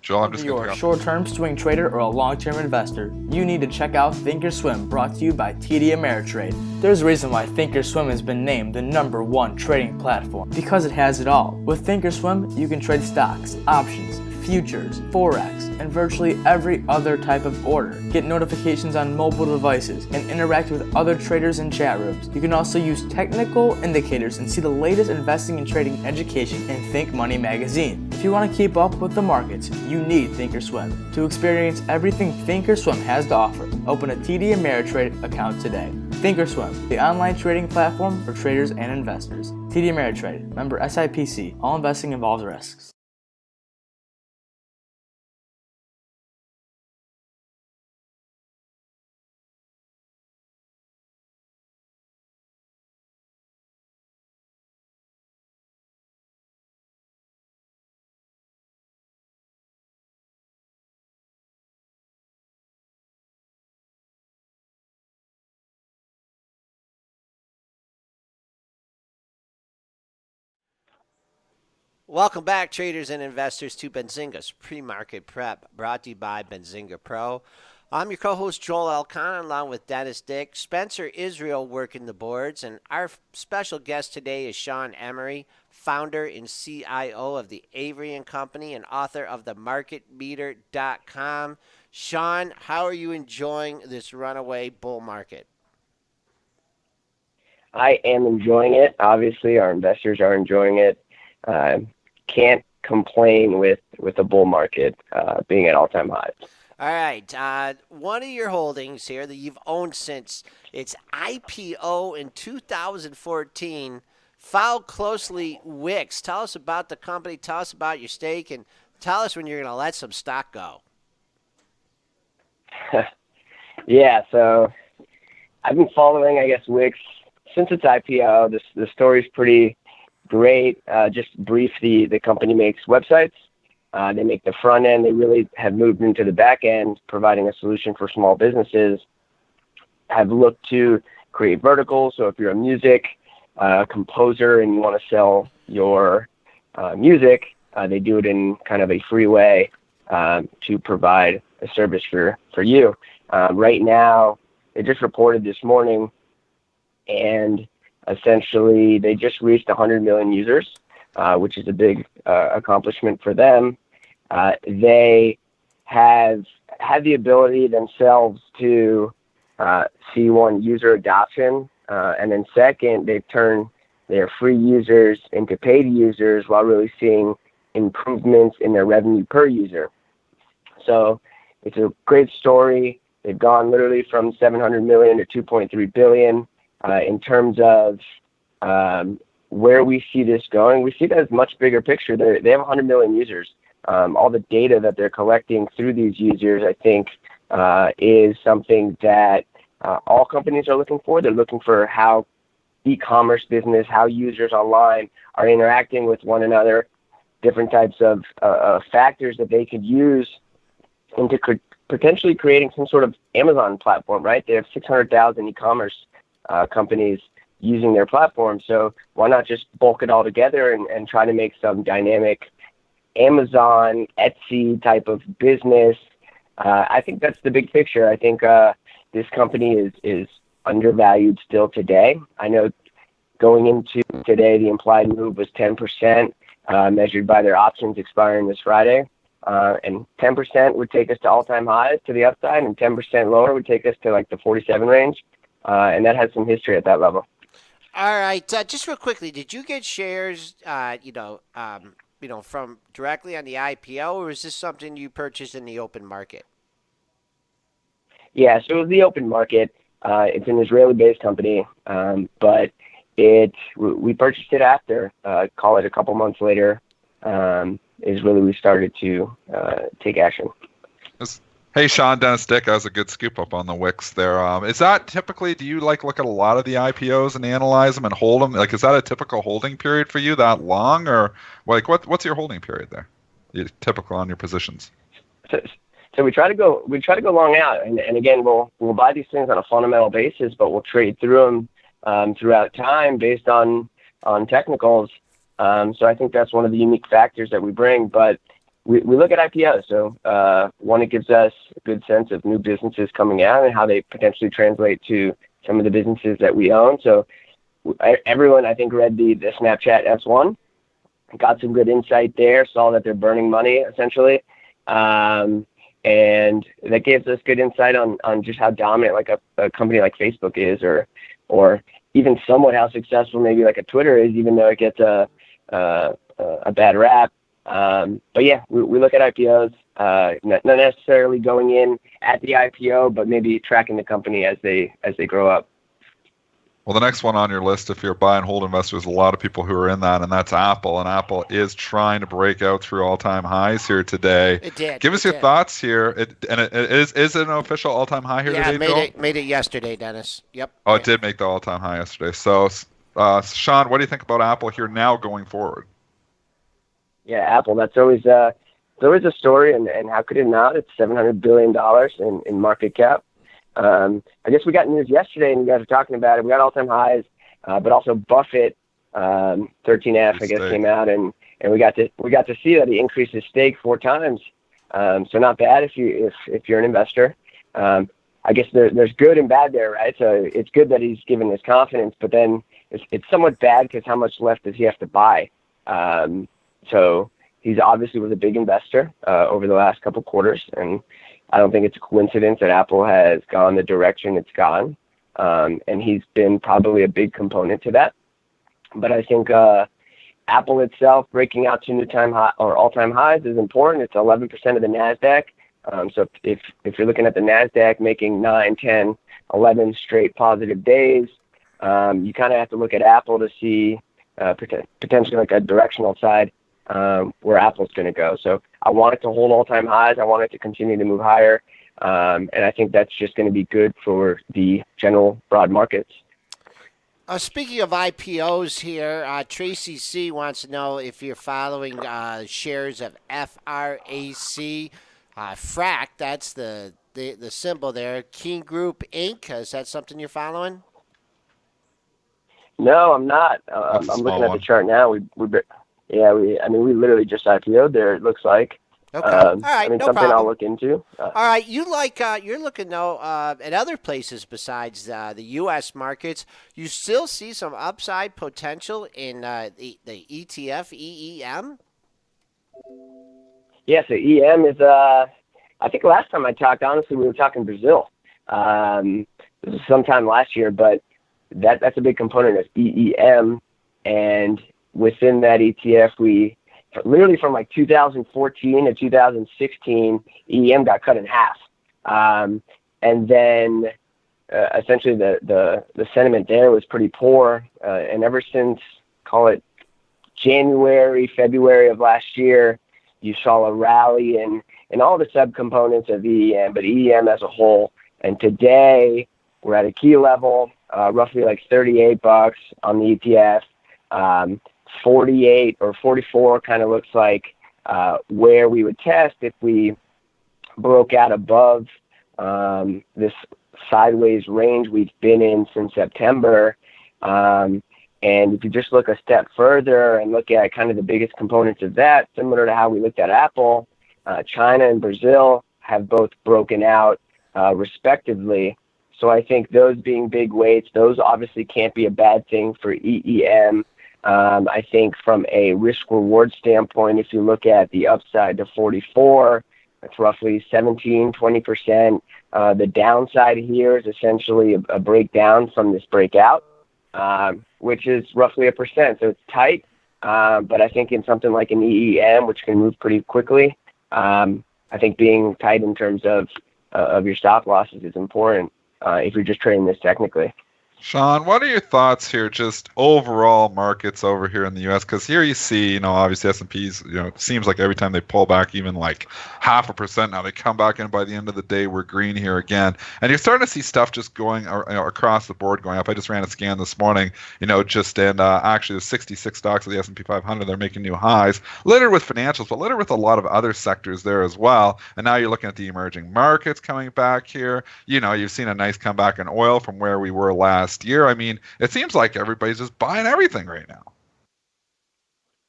Joel, I'm Whether just you're going to a short-term swing trader or a long-term investor, you need to check out Thinkorswim, brought to you by TD Ameritrade. There's a reason why Thinkorswim has been named the #1 trading platform, because it has it all. With Thinkorswim, you can trade stocks, options, futures, forex, and virtually every other type of order. Get notifications on mobile devices and interact with other traders in chat rooms. You can also use technical indicators and see the latest investing and trading education in Think Money magazine. If you want to keep up with the markets, you need Thinkorswim. To experience everything Thinkorswim has to offer, open a TD Ameritrade account today. Thinkorswim, the online trading platform for traders and investors. TD Ameritrade, member SIPC. All investing involves risks. Welcome back, traders and investors, to Benzinga's pre-market prep, brought to you by Benzinga Pro. I'm your co-host, Joel Elkan, along with Dennis Dick, Spencer Israel working the boards, and our special guest today is Sean Emory, founder and CIO of the Avery & Company and author of themarketmeter.com. Sean, how are you enjoying this runaway bull market? I am enjoying it. Obviously, our investors are enjoying it. Can't complain with the bull market being at all-time highs. All right. One of your holdings here that you've owned since its IPO in 2014, followed closely Wix. Tell us about the company. Tell us about your stake, and tell us when you're going to let some stock go. Yeah, so I've been following, I guess, Wix since its IPO. The story's pretty great. Just brief, the company makes websites. They make the front end. They really have moved into the back end, providing a solution for small businesses. Have looked to create verticals. So if you're a music composer and you want to sell your music, they do it in kind of a free way to provide a service for you. Right now, they just reported this morning, and essentially they just reached 100 million users, which is a big accomplishment for them. They have had the ability themselves to see, one, user adoption, and then second, they've turned their free users into paid users while really seeing improvements in their revenue per user. So it's a great story. They've gone literally from 700 million to 2.3 billion. In terms of where we see this going, we see that as much bigger picture. They have 100 million users. All the data that they're collecting through these users, I think, is something that all companies are looking for. They're looking for how e-commerce business, how users online are interacting with one another, different types of factors that they could use into potentially creating some sort of Amazon platform, right? They have 600,000 e-commerce companies using their platform. So why not just bulk it all together and try to make some dynamic Amazon, Etsy type of business? I think that's the big picture. I think this company is undervalued still today. I know going into today, the implied move was 10%, measured by their options expiring this Friday. And 10% would take us to all-time highs to the upside, and 10% lower would take us to like the 47 range. And that has some history at that level. All right. Just real quickly, did you get shares, from directly on the IPO, or is this something you purchased in the open market? Yeah, so it was the open market. It's an Israeli-based company, but we purchased it after, call it a couple months later, is really we started to take action. Hey, Sean, Dennis Dick, that was a good scoop up on the Wix there. Is that typically, do you look at a lot of the IPOs and analyze them and hold them? Is that a typical holding period for you, that long? Or what's your holding period there? Typical on your positions? So we try to go long out, and again, we'll buy these things on a fundamental basis, but we'll trade through them throughout time based on technicals. So I think that's one of the unique factors that we bring. But we look at IPOs. So one, it gives us a good sense of new businesses coming out and how they potentially translate to some of the businesses that we own. So everyone, I think, read the Snapchat S1, got some good insight there, saw that they're burning money essentially. And that gives us good insight on just how dominant like a company like Facebook is, or even somewhat how successful maybe like a Twitter is, even though it gets a bad rap. But yeah, we look at IPOs, not necessarily going in at the IPO, but maybe tracking the company as they grow up. Well, the next one on your list, if you're a buy and hold investor, there's a lot of people who are in that, and that's Apple. And Apple is trying to break out through all-time highs here today. It did. Give us your thoughts here. It is it an official all-time high here today, Joel? Yeah, made it yesterday, Dennis. Yep. Oh, it did make the all-time high yesterday. So, Sean, what do you think about Apple here now going forward? Yeah, Apple. That's always a story, and how could it not? It's $700 billion in market cap. I guess we got news yesterday, and you guys are talking about it. We got all-time highs, but also Buffett, 13F, I guess, came out, and we got to see that he increased his stake 4 times. So not bad if you're an investor. I guess there's good and bad there, right? So it's good that he's given his confidence, but then it's somewhat bad because how much left does he have to buy? So he's obviously was a big investor over the last couple quarters, and I don't think it's a coincidence that Apple has gone the direction it's gone, and he's been probably a big component to that. But I think Apple itself breaking out to all-time highs is important. It's 11% of the NASDAQ. So if you're looking at the NASDAQ making 9, 10, 11 straight positive days, you kind of have to look at Apple to see potentially like a directional side where Apple's going to go. So I want it to hold all-time highs. I want it to continue to move higher. And I think that's just going to be good for the general broad markets. Speaking of IPOs here, Tracy C. wants to know if you're following shares of FRAC. FRAC, that's the symbol there. King Group Inc. Is that something you're following? No, I'm not. I'm looking at the chart now. We literally just IPO'd there, it looks like. Okay. All right, no something problem. I'll look into. All right, you're looking though at other places besides the U.S. markets. You still see some upside potential in the ETF EEM. Yeah, so EM is. I think last time I talked, honestly, we were talking Brazil. This was sometime last year, but that's a big component of EEM, and within that ETF, we literally from like 2014 to 2016, EM got cut in half. And then essentially the sentiment there was pretty poor. And ever since, call it January, February of last year, you saw a rally in all the subcomponents of EM, but EM as a whole. And today we're at a key level, roughly like $38 on the ETF. 48 or 44 kind of looks like where we would test if we broke out above this sideways range we've been in since September. And if you just look a step further and look at kind of the biggest components of that, similar to how we looked at Apple, China and Brazil have both broken out respectively. So I think those being big weights, those obviously can't be a bad thing for EEM. I think from a risk-reward standpoint, if you look at the upside to 44, that's roughly 17-20%. The downside here is essentially a breakdown from this breakout, which is roughly 1%. So it's tight, but I think in something like an EEM, which can move pretty quickly, I think being tight in terms of your stop losses is important if you're just trading this technically. Sean, what are your thoughts here, just overall markets over here in the U.S.? Because here you see, obviously S&Ps, it seems like every time they pull back even like 0.5%, now they come back in by the end of the day, we're green here again. And you're starting to see stuff just going across the board going up. I just ran a scan this morning, actually the 66 stocks of the S&P 500, they're making new highs, littered with financials, but littered with a lot of other sectors there as well. And now you're looking at the emerging markets coming back here. You've seen a nice comeback in oil from where we were last year. I mean, it seems like everybody's just buying everything right now.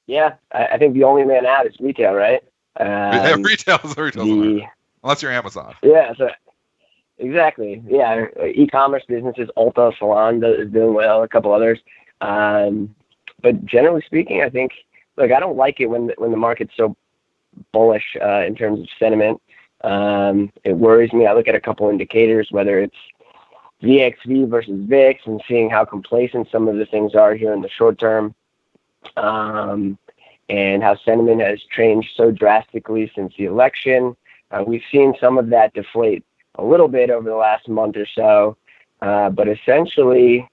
Yeah, I think the only man out is retail, right? Retail's unless you're Amazon. Yeah, so exactly. Yeah, e-commerce businesses, Ulta, Salon is doing well, a couple others. But generally speaking, I think, look, I don't like it when the market's so bullish in terms of sentiment. It worries me. I look at a couple indicators, whether it's VXV versus VIX, and seeing how complacent some of the things are here in the short term, and how sentiment has changed so drastically since the election. We've seen some of that deflate a little bit over the last month or so, but essentially,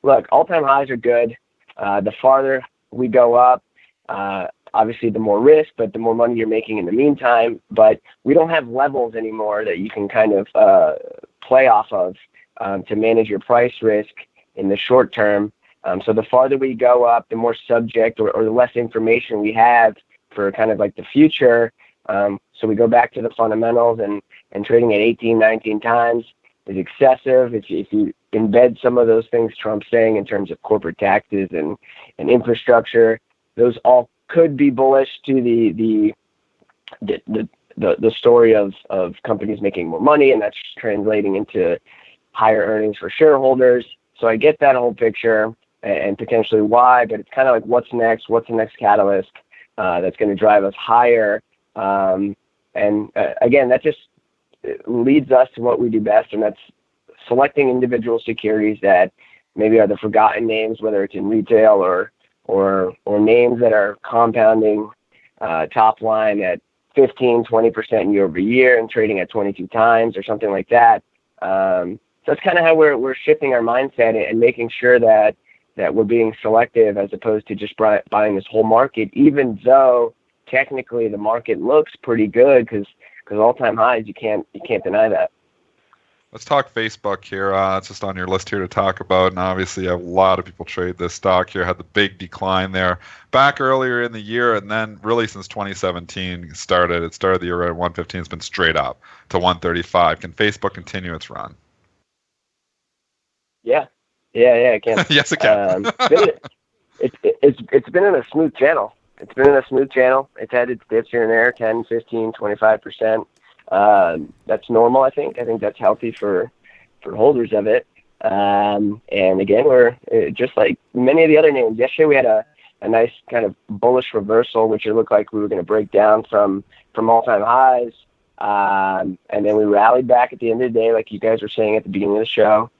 look, all-time highs are good. The farther we go up, obviously the more risk, but the more money you're making in the meantime. But we don't have levels anymore that you can kind of play off of to manage your price risk in the short term. So the farther we go up, the more subject or the less information we have for kind of like the future. So we go back to the fundamentals, and trading at 18, 19 times is excessive. If you embed some of those things Trump's saying in terms of corporate taxes and infrastructure, those all could be bullish to the story of companies making more money, and that's translating into higher earnings for shareholders. So I get that whole picture and potentially why, but it's kind of like, what's next? What's the next catalyst that's going to drive us higher? And again, that just leads us to what we do best, and that's selecting individual securities that maybe are the forgotten names, whether it's in retail or names that are compounding top line at 15, 20% year over year and trading at 22 times or something like that. So that's kind of how we're shifting our mindset and making sure that we're being selective as opposed to just buying this whole market, even though technically the market looks pretty good because all-time highs, you can't deny that. Let's talk Facebook here. It's just on your list here to talk about, and obviously a lot of people trade this stock here. Had the big decline there back earlier in the year, and then really since 2017 it started the year at 115. It's been straight up to 135. Can Facebook continue its run? Yeah, it can. Yes, it can. It's been in a smooth channel. It's had its dips here and there, 10, 15, 25%. That's normal, I think. I think that's healthy for holders of it. And again, we're just like many of the other names. Yesterday we had a nice kind of bullish reversal, which it looked like we were going to break down from all-time highs. And then we rallied back at the end of the day, like you guys were saying at the beginning of the show.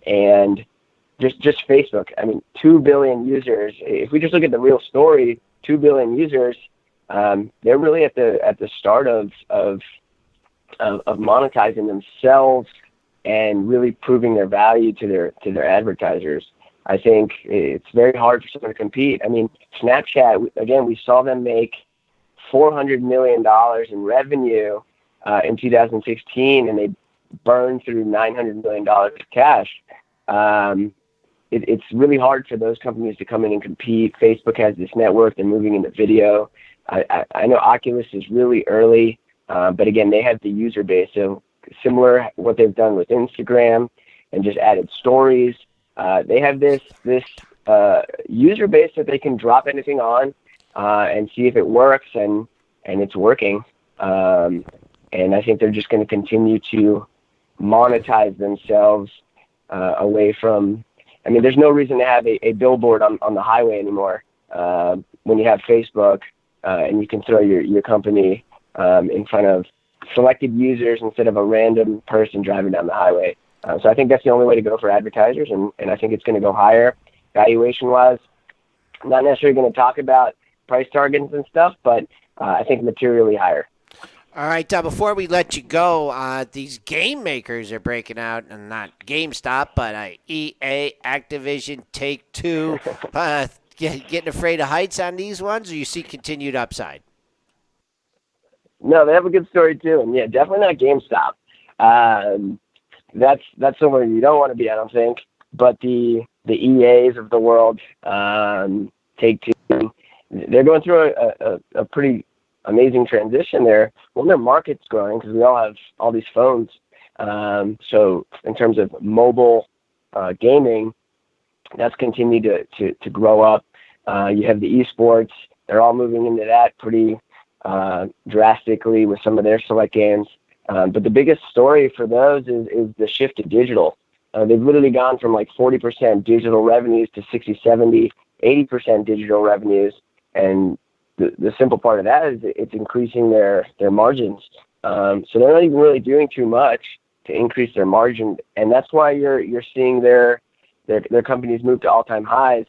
And just Facebook. I mean, 2 billion users. If we just look at the real story, 2 billion users, they're really at the start of monetizing themselves and really proving their value to their advertisers. I think it's very hard for someone to compete. I mean, Snapchat, again, we saw them make $400 million in revenue in 2016, and they burned through $900 million of cash. It's really hard for those companies to come in and compete. Facebook has this network. They're moving into video. I know Oculus is really early, but again, they have the user base. So similar what they've done with Instagram and just added stories. They have this user base that they can drop anything on and see if it works, and it's working. And I think they're just going to continue to monetize themselves away from. I mean, there's no reason to have a billboard on the highway anymore when you have Facebook, and you can throw your company in front of selected users instead of a random person driving down the highway. So I think that's the only way to go for advertisers, and I think it's going to go higher valuation-wise. I'm not necessarily going to talk about price targets and stuff, but I think materially higher. All right, before we let you go, these game makers are breaking out, and not GameStop, but EA, Activision, Take-Two. Getting afraid of heights on these ones, or you see continued upside? No, they have a good story too, and yeah, definitely not GameStop. That's somewhere you don't want to be, I don't think. But the EAs of the world, Take-Two, they're going through a pretty amazing transition there. Well, their market's growing because we all have all these phones. So in terms of mobile gaming, that's continued to grow up. You have the esports; they're all moving into that pretty drastically with some of their select games. But the biggest story for those is the shift to digital. They've literally gone from like 40% digital revenues to 60, 70, 80% digital revenues. And the simple part of that is it's increasing their margins. So they're not even really doing too much to increase their margin. And that's why you're seeing their companies move to all-time highs.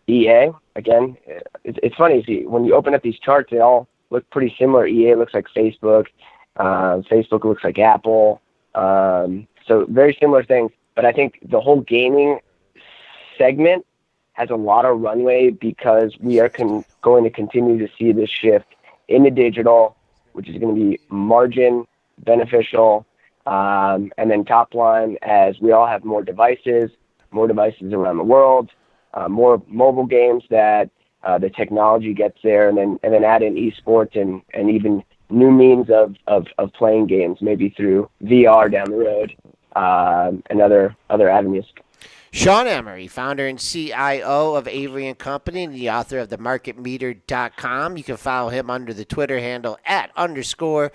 EA, again, it's funny. See, when you open up these charts, they all look pretty similar. EA looks like Facebook. Facebook looks like Apple. So very similar things. But I think the whole gaming segment has a lot of runway because we are going to continue to see this shift into digital, which is going to be margin beneficial. And then top line, as we all have more devices around the world, more mobile games that the technology gets there, and then add in esports and even new means of playing games, maybe through VR down the road, and other avenues. Sean Emory, founder and CIO of Avery & Company and the author of themarketmeter.com. You can follow him under the Twitter handle @_Sean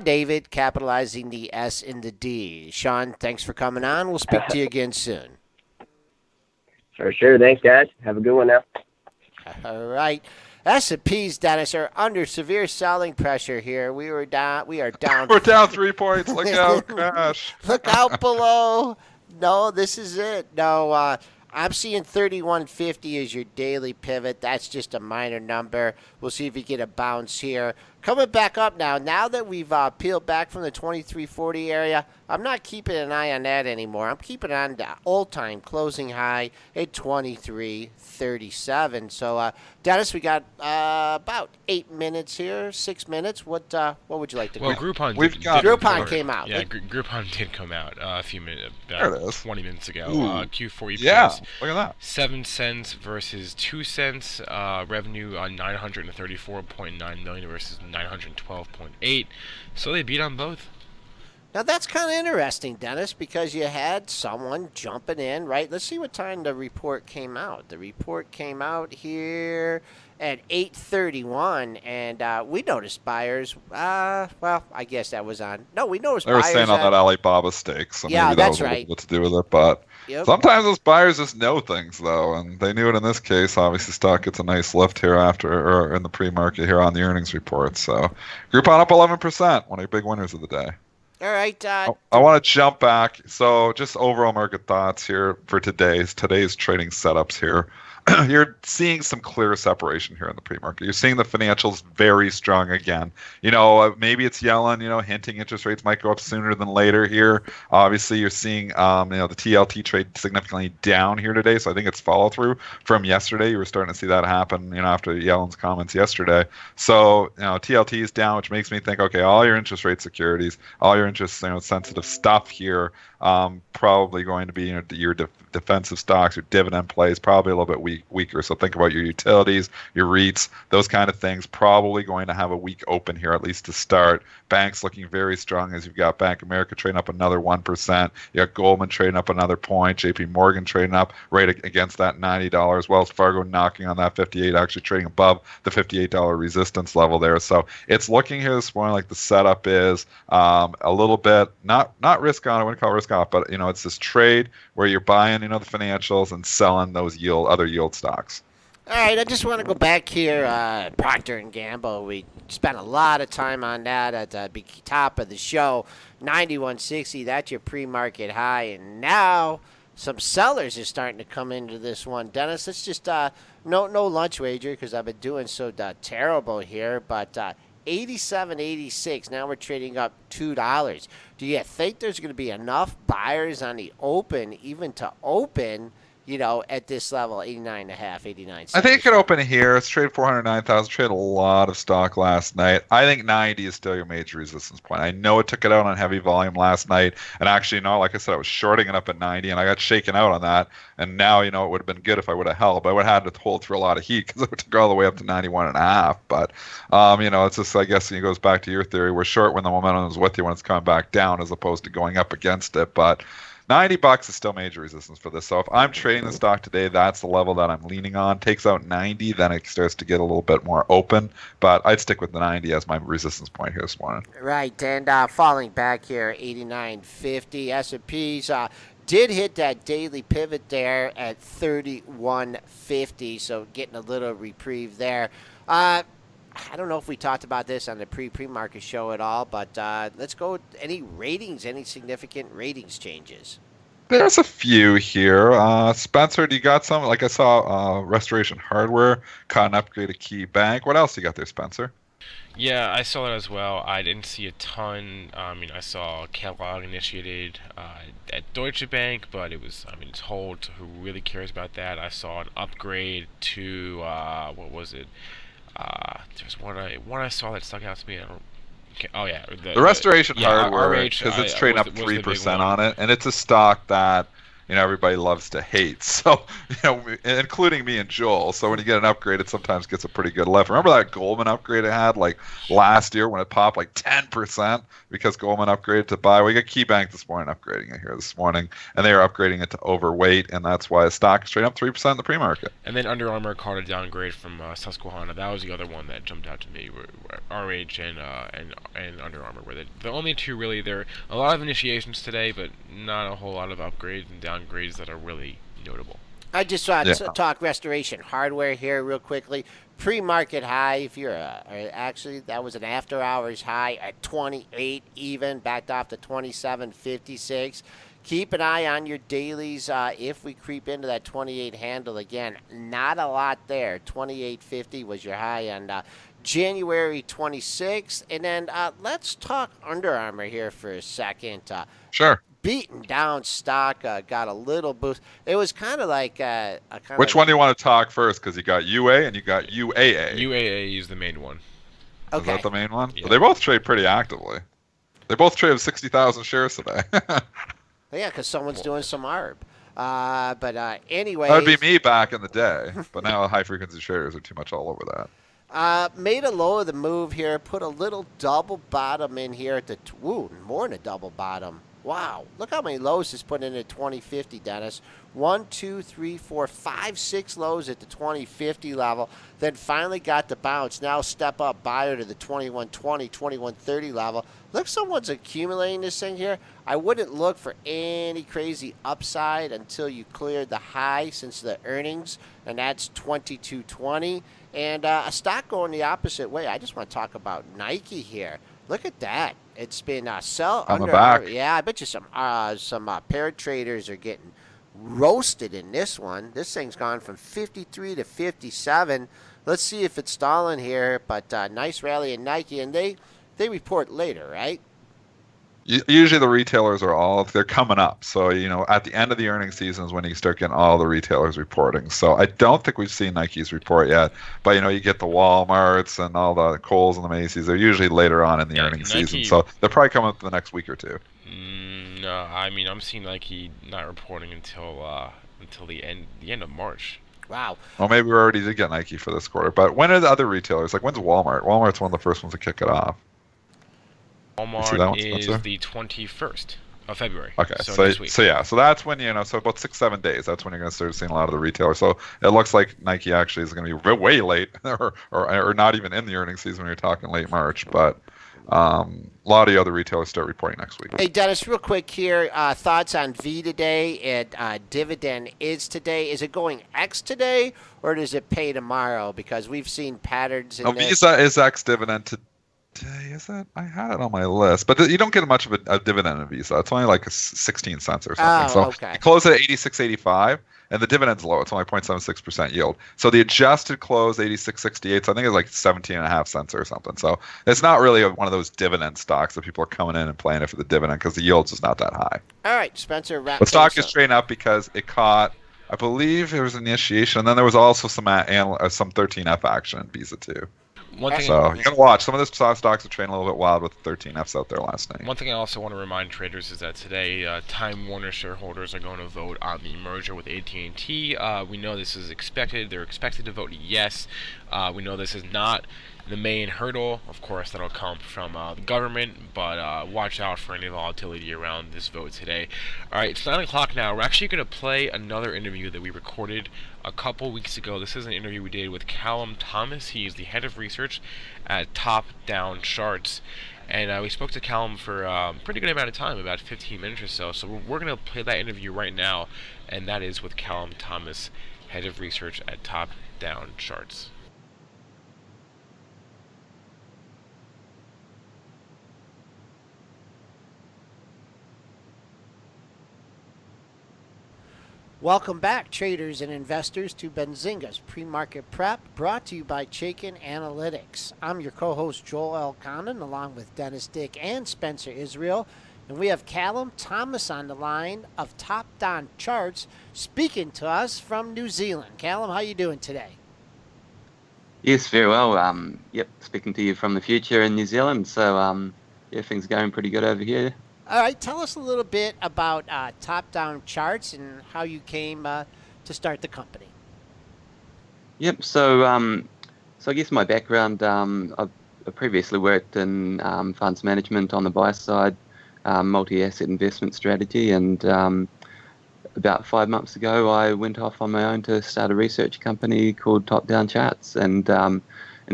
David, capitalizing the S and the D. Sean, thanks for coming on. We'll speak to you again soon. For sure. Thanks, guys. Have a good one now. All right. S&Ps, Dennis, are under severe selling pressure here. We are down. We're down 3 points. Look out, crash. Look out below. No, this is it. No, I'm seeing 3150 as your daily pivot. That's just a minor number. We'll see if we get a bounce here. Coming back up now. Now that we've peeled back from the 2340 area, I'm not keeping an eye on that anymore. I'm keeping on the all-time closing high at 2337. So, Dennis, we got about 8 minutes here, 6 minutes. What would you like to? Well, grab? Groupon came out. Yeah, Groupon did come out a few minutes, There it is. 20 minutes ago. Q4 EPS. Yeah, look at that. 7 cents versus 2 cents. Revenue on 934.9 million versus 912.8. So they beat on both. Now, that's kind of interesting, Dennis, because you had someone jumping in, right? Let's see what time the report came out. The report came out here at 8:31, and we noticed buyers. Well, I guess that was on. No, we noticed They were buyers saying on that Alibaba stake, so Yeah, maybe that that's was a right. little bit to do with it. But Yep. sometimes those buyers just know things, though, and they knew it in this case. Obviously, stock gets a nice lift here or in the pre-market here on the earnings report. So Groupon up 11%, one of your big winners of the day. All right. I want to jump back. So just overall market thoughts here for today's trading setups here. You're seeing some clear separation here in the pre-market. You're seeing the financials very strong again. Maybe it's Yellen, hinting interest rates might go up sooner than later here. Obviously, you're seeing, the TLT trade significantly down here today. So I think it's follow through from yesterday. You were starting to see that happen, after Yellen's comments yesterday. So, TLT is down, which makes me think, okay, all your interest rate securities, all your interest, sensitive stuff here, probably going to be your defensive stocks, your dividend plays, probably a little bit weaker. So think about your utilities, your REITs, those kind of things, probably going to have a weak open here, at least to start. Banks looking very strong, as you've got Bank of America trading up another 1%. You got Goldman trading up another point. JP Morgan trading up right against that $90. Wells Fargo knocking on that 58, actually trading above the $58 resistance level there. So it's looking here this morning like the setup is a little bit, not risk on, I wouldn't call it risk off, but it's this trade where you're buying, the financials and selling those other yield stocks. All right, I just want to go back here. Procter and Gamble. We spent a lot of time on that at the top of the show. 91.60. That's your pre-market high, and now some sellers are starting to come into this one. Dennis, let's just no lunch wager because I've been doing so terrible here, but 87.86. Now we're trading up $2. Do you think there's going to be enough buyers on the open, even to open? At this level, 89.5, 89. I think it could open here. It's traded 409,000. Traded a lot of stock last night. I think 90 is still your major resistance point. I know it took it out on heavy volume last night, and actually, like I said, I was shorting it up at 90, and I got shaken out on that. And now, it would have been good if I would have held, but I would have had to hold through a lot of heat because it took all the way up to 91.5. But, it's just, I guess, it goes back to your theory. We're short when the momentum is with you when it's coming back down, as opposed to going up against it. But $90 is still major resistance for this. So if I'm trading the stock today, that's the level that I'm leaning on. Takes out 90, then it starts to get a little bit more open. But I'd stick with the 90 as my resistance point here this morning. Right, and falling back here, 89.50. S&Ps did hit that daily pivot there at 31.50, so getting a little reprieve there. I don't know if we talked about this on the pre-market show at all, but let's go with any ratings, any significant ratings changes. There's a few here. Spencer, do you got some? Like I saw Restoration Hardware caught an upgrade at Key Bank. What else you got there, Spencer? Yeah, I saw that as well. I didn't see a ton. I saw Kellogg initiated at Deutsche Bank, but it was, it's hold. Who really cares about that? I saw an upgrade to, what was it? There's one I saw that stuck out to me. I don't. Okay, oh yeah, the Restoration Hardware, RH, because it's trading up 3% on it, and it's a stock that everybody loves to hate. So including me and Joel. So when you get an upgrade, it sometimes gets a pretty good lift. Remember that Goldman upgrade it had like last year when it popped like 10% because Goldman upgraded to buy. We got KeyBank this morning upgrading it here this morning, and they are upgrading it to overweight, and that's why the stock is trading up 3% in the pre-market. And then Under Armour caught a downgrade from Susquehanna. That was the other one that jumped out to me. RH and Under Armour were the only two really. There are a lot of initiations today, but not a whole lot of upgrades and downgrades that are really notable. I just want to talk Restoration Hardware here real quickly. Pre-market high, if you're actually that was an after-hours high at 28 even, backed off to 27.56. Keep an eye on your dailies if we creep into that 28 handle again. Not a lot there. 28.50 was your high on January 26th. And then let's talk Under Armour here for a second. Sure. Beaten down stock, got a little boost. It was kind of like a kind Which one do you want to talk first? Because you got UA and you got UAA. UAA is the main one. Okay. Is that the main one? Yeah. Well, they both trade pretty actively. They both trade 60,000 shares today. Yeah, because someone's doing some ARB. But anyway. That would be me back in the day. But now high-frequency traders are too much all over that. Made a low of the move here. Put a little double bottom in here at the more than a double bottom. Wow, look how many lows this put in at 2050, Dennis. 1, 2, 3, 4, 5, 6 lows at the 2050 level. Then finally got the bounce. Now step up buyer to the 2120, 2130 level. Look, someone's accumulating this thing here. I wouldn't look for any crazy upside until you cleared the high since the earnings, and that's 2220. And a stock going the opposite way. I just want to talk about Nike here. Look at that. It's been sell on under. The back. Yeah, I bet you some pair traders are getting roasted in this one. This thing's gone from 53 to 57. Let's see if it's stalling here. But nice rally in Nike, and they report later, right? Usually the retailers they're coming up. So, at the end of the earnings season is when you start getting all the retailers reporting. So I don't think we've seen Nike's report yet. But, you get the Walmarts and all the Kohl's and the Macy's. They're usually later on in the earnings season. So they'll probably come up in the next week or two. No, I'm seeing Nike not reporting until the end of March. Wow. Well, maybe we already did get Nike for this quarter. But when are the other retailers? Like, when's Walmart? Walmart's one of the first ones to kick it off. Walmart is the 21st of February. Okay, so next week. So that's when so about 6-7 days. That's when you're going to start seeing a lot of the retailers. So it looks like Nike actually is going to be way late, or not even in the earnings season when you're talking late March. But a lot of the other retailers start reporting next week. Hey, Dennis, real quick here. Thoughts on V today? Dividend is today. Is it going X today, or does it pay tomorrow? Because we've seen patterns in this. Visa is X dividend today. Is that? I had it on my list, but you don't get much of a dividend in Visa. It's only like 16 cents or something. So okay. It closed at 86.85, and the dividend's low. It's only 0.76% yield. So the adjusted close 86.68. So I think it's like 17.5 cents or something. So it's not really one of those dividend stocks that people are coming in and playing it for the dividend because the yields is not that high. All right, Spencer. The stock is trading up because it caught. I believe there was initiation, and then there was also some 13F action in Visa too. So you gotta watch. Some of those stocks are trading a little bit wild with the 13Fs out there last night. One thing I also want to remind traders is that today, Time Warner shareholders are going to vote on the merger with AT&T. We know this is expected. They're expected to vote yes. We know this is not the main hurdle. Of course, that'll come from the government, but watch out for any volatility around this vote today. All right, it's 9 o'clock now. We're actually going to play another interview that we recorded a couple weeks ago. This is an interview we did with Callum Thomas. He is the head of research at Top Down Charts. And we spoke to Callum for a pretty good amount of time, about 15 minutes or so. So we're going to play that interview right now, and that is with Callum Thomas, head of research at Top Down Charts. Welcome back, traders and investors, to Benzinga's Pre-Market Prep, brought to you by Chaikin Analytics. I'm your co-host, Joel Elconin, along with Dennis Dick and Spencer Israel. And we have Callum Thomas on the line of Top Down Charts, speaking to us from New Zealand. Callum, how you doing today? Yes, very well. Speaking to you from the future in New Zealand. So, things are going pretty good over here. All right, tell us a little bit about Top Down Charts and how you came to start the company. Yep. So I guess my background, I've previously worked in funds management on the buy side, multi-asset investment strategy, and about 5 months ago, I went off on my own to start a research company called Top Down Charts, and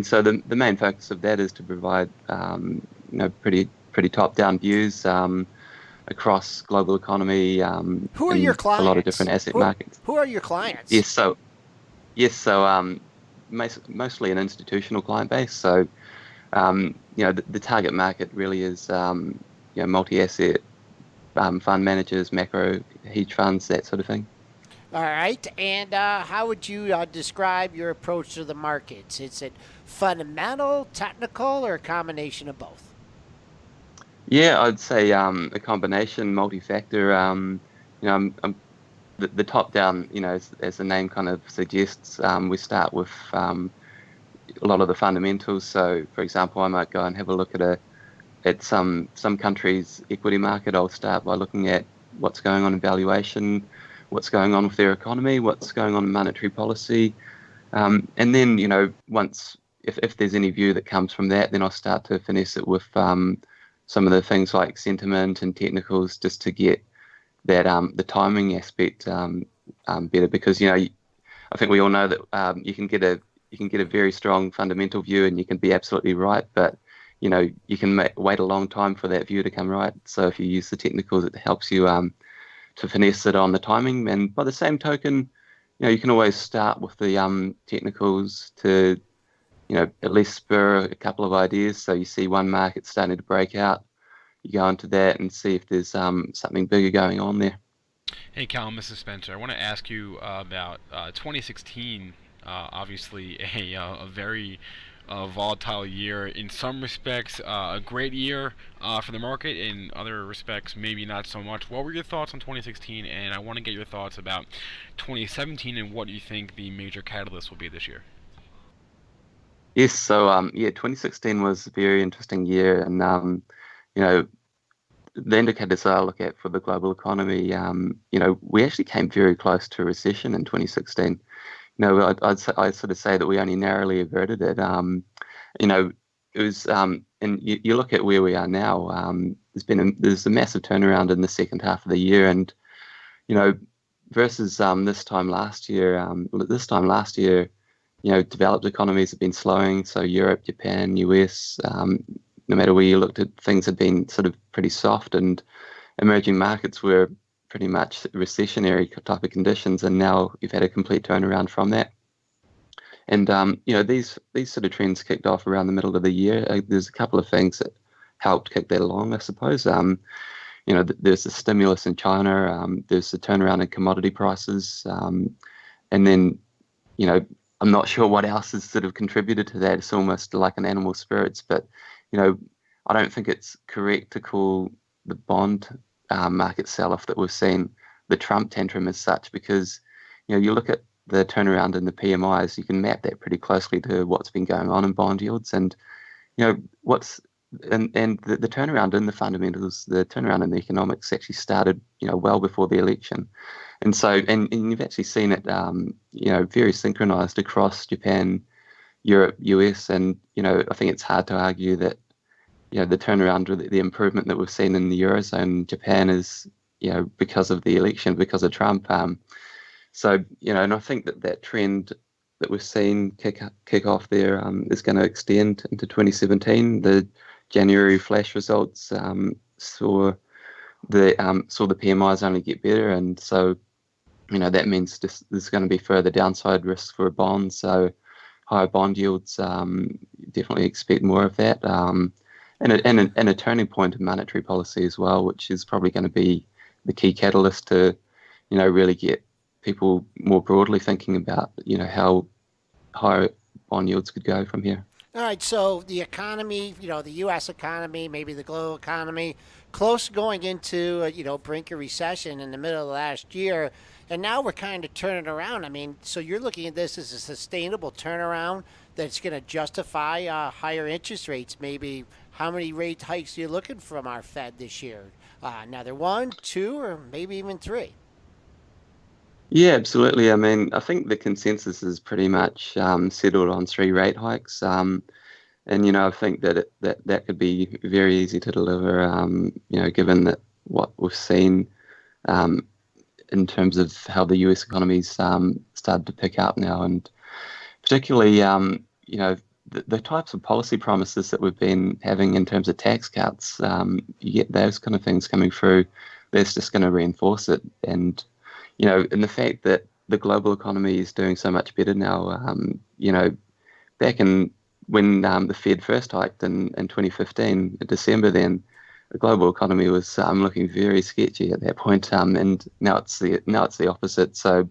so the main focus of that is to provide pretty top-down views across global economy. Who are your clients? A lot of different asset markets. Who are your clients? Mostly an institutional client base. So, the target market really is multi-asset fund managers, macro hedge funds, that sort of thing. All right, and how would you describe your approach to the markets? Is it fundamental, technical, or a combination of both? Yeah, I'd say a combination, multi-factor. The top-down, as the name kind of suggests, we start with a lot of the fundamentals. So, for example, I might go and have a look at some countries' equity market. I'll start by looking at what's going on in valuation, what's going on with their economy, what's going on in monetary policy, and then if there's any view that comes from that, then I'll start to finesse it with some of the things like sentiment and technicals, just to get that the timing aspect better, because I think we all know that you can get a very strong fundamental view and you can be absolutely right, but you can wait a long time for that view to come right. So if you use the technicals, it helps you to finesse it on the timing. And by the same token, you can always start with the technicals to at least spur a couple of ideas. So you see one market starting to break out, you go into that and see if there's something bigger going on there. Hey, Callum, this is Spencer. I want to ask you about 2016. Obviously, a very volatile year. In some respects, a great year for the market. In other respects, maybe not so much. What were your thoughts on 2016? And I want to get your thoughts about 2017 and what you think the major catalyst will be this year. Yes, so 2016 was a very interesting year, and the indicators I look at for the global economy, we actually came very close to a recession in 2016. I'd sort of say that we only narrowly averted it. It was, and you look at where we are now. There's a massive turnaround in the second half of the year, and versus this time last year. Developed economies have been slowing. So Europe, Japan, US, no matter where you looked at, things had been sort of pretty soft, and emerging markets were pretty much recessionary type of conditions. And now you've had a complete turnaround from that. And these sort of trends kicked off around the middle of the year. There's a couple of things that helped kick that along, I suppose. There's the stimulus in China. There's the turnaround in commodity prices, and then I'm not sure what else has sort of contributed to that. It's almost like an animal spirits, but I don't think it's correct to call the bond market sell-off that we've seen the Trump tantrum as such, because you look at the turnaround in the PMIs, you can map that pretty closely to what's been going on in bond yields, and the turnaround in the fundamentals, the turnaround in the economics actually started well before the election. And so, and you've actually seen it, very synchronized across Japan, Europe, US, and I think it's hard to argue that the turnaround or the improvement that we've seen in the Eurozone, Japan is because of the election, because of Trump. So and I think that trend that we've seen kick off there is going to extend into 2017. The January flash results saw the PMIs only get better, and so that means there's going to be further downside risk for bonds. So higher bond yields, definitely expect more of that, and a turning point in monetary policy as well, which is probably going to be the key catalyst to really get people more broadly thinking about how higher bond yields could go from here. All right, so the economy, the U.S. economy, maybe the global economy, close to going into brink of recession in the middle of last year, and now we're kind of turning around. I mean, so you're looking at this as a sustainable turnaround that's going to justify higher interest rates. Maybe how many rate hikes are you looking from our Fed this year? Another one, two, or maybe even three? Yeah, absolutely. I mean, I think the consensus is pretty much settled on 3 rate hikes. And I think that could be very easy to deliver. Given that what we've seen in terms of how the US economy's started to pick up now, and particularly the types of policy promises that we've been having in terms of tax cuts. You get those kind of things coming through. That's just going to reinforce it, and and the fact that the global economy is doing so much better now. Back in when the Fed first hiked in 2015, in December, then the global economy was looking very sketchy at that point, and now it's the opposite. So,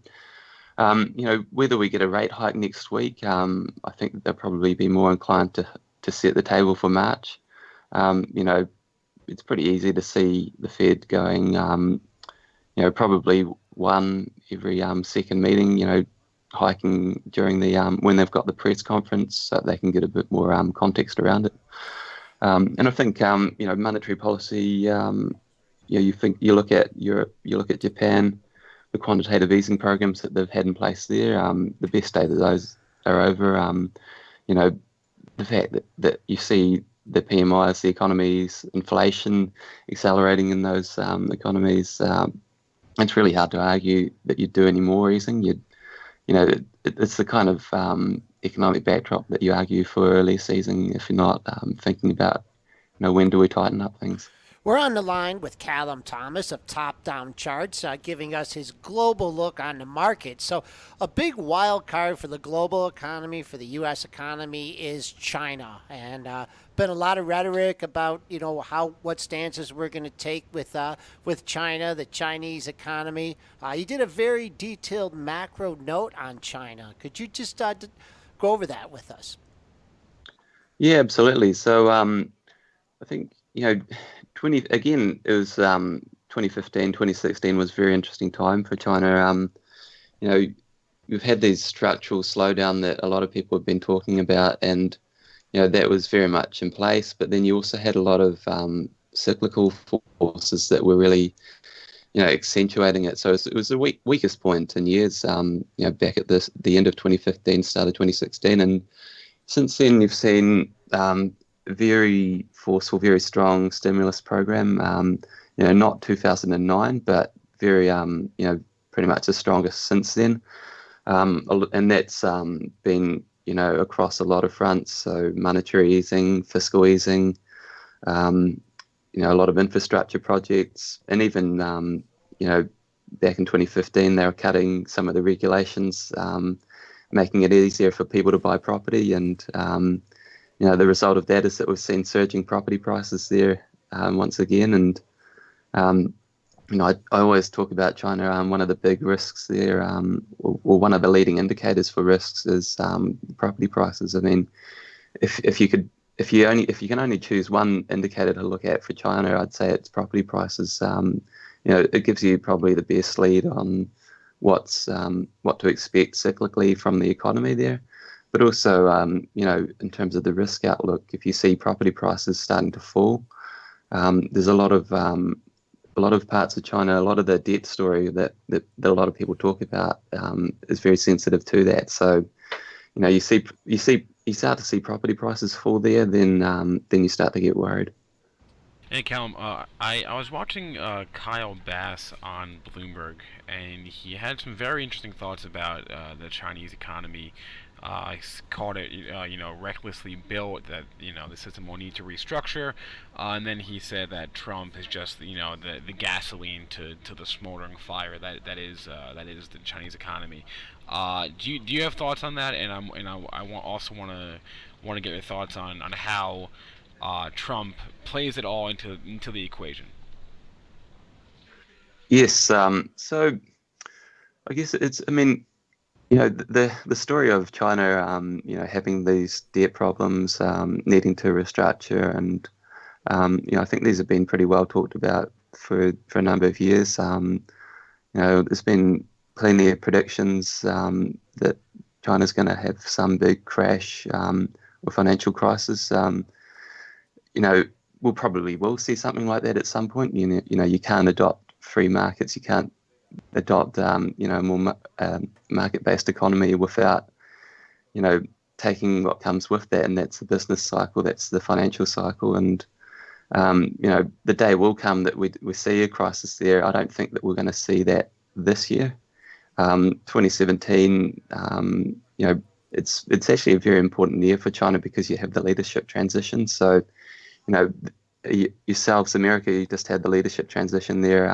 whether we get a rate hike next week, I think they'll probably be more inclined to set the table for March. It's pretty easy to see the Fed going, probably one every second meeting, hiking during the when they've got the press conference, so they can get a bit more context around it. And I think monetary policy. You look at Europe, you look at Japan, the quantitative easing programs that they've had in place there. The best day that those are over. The fact that you see the PMIs, the economies, inflation accelerating in those economies. It's really hard to argue that you'd do any more easing. It's the kind of economic backdrop that you argue for less easing if you're not thinking about, when do we tighten up things. We're on the line with Callum Thomas of Top Down Charts, giving us his global look on the market. So a big wild card for the global economy, for the U.S. economy, is China. And been a lot of rhetoric about, what stances we're going to take with China, the Chinese economy. You did a very detailed macro note on China. Could you just go over that with us? Yeah, absolutely. So I think, it was 2015, 2016 was a very interesting time for China. We've had these structural slowdown that a lot of people have been talking about, and that was very much in place. But then you also had a lot of cyclical forces that were really, accentuating it. So it was the weakest point in years. Back at the end of 2015, start of 2016, and since then you've seen very forceful, very strong stimulus program. Not 2009, but very, pretty much the strongest since then. And that's been, across a lot of fronts. So monetary easing, fiscal easing, a lot of infrastructure projects, and even, back in 2015, they were cutting some of the regulations, making it easier for people to buy property, and the result of that is that we've seen surging property prices there once again. And I always talk about China. One of the big risks there, or one of the leading indicators for risks, is property prices. I mean, if you can only choose one indicator to look at for China, I'd say it's property prices. It gives you probably the best lead on what to expect cyclically from the economy there. But also, in terms of the risk outlook, if you see property prices starting to fall, there's a lot of parts of China, a lot of the debt story that a lot of people talk about is very sensitive to that. So, you see you start to see property prices fall there, then you start to get worried. Hey Callum, I was watching Kyle Bass on Bloomberg, and he had some very interesting thoughts about the Chinese economy. Called it, recklessly built. That the system will need to restructure, and then he said that Trump is just the gasoline to the smoldering fire that is the Chinese economy. Do you have thoughts on that? And also want to get your thoughts on how Trump plays it all into the equation. Yes. So I guess it's. I mean, the story of China, having these debt problems, needing to restructure, and I think these have been pretty well talked about for a number of years. There's been plenty of predictions that China's going to have some big crash or financial crisis. We'll probably will see something like that at some point. You can't adopt free markets. You can't adopt a more market-based economy without taking what comes with that, and that's the business cycle, that's the financial cycle, and the day will come that we see a crisis there. I don't think that we're going to see that this year. 2017, it's actually a very important year for China because you have the leadership transition. So, yourselves, America, you just had the leadership transition there.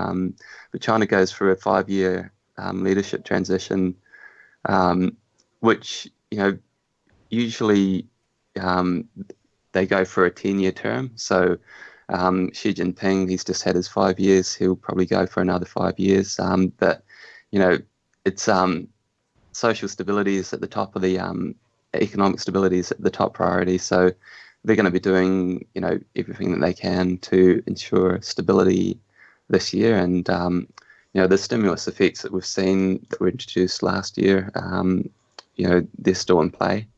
But China goes for a 5-year leadership transition, which, usually they go for a 10-year term. So Xi Jinping, he's just had his 5 years. He'll probably go for another 5 years. But, it's social stability is at the top of the economic stability is at the top priority. So they're going to be doing, everything that they can to ensure stability this year. And, the stimulus effects that we've seen that were introduced last year, they're still in play.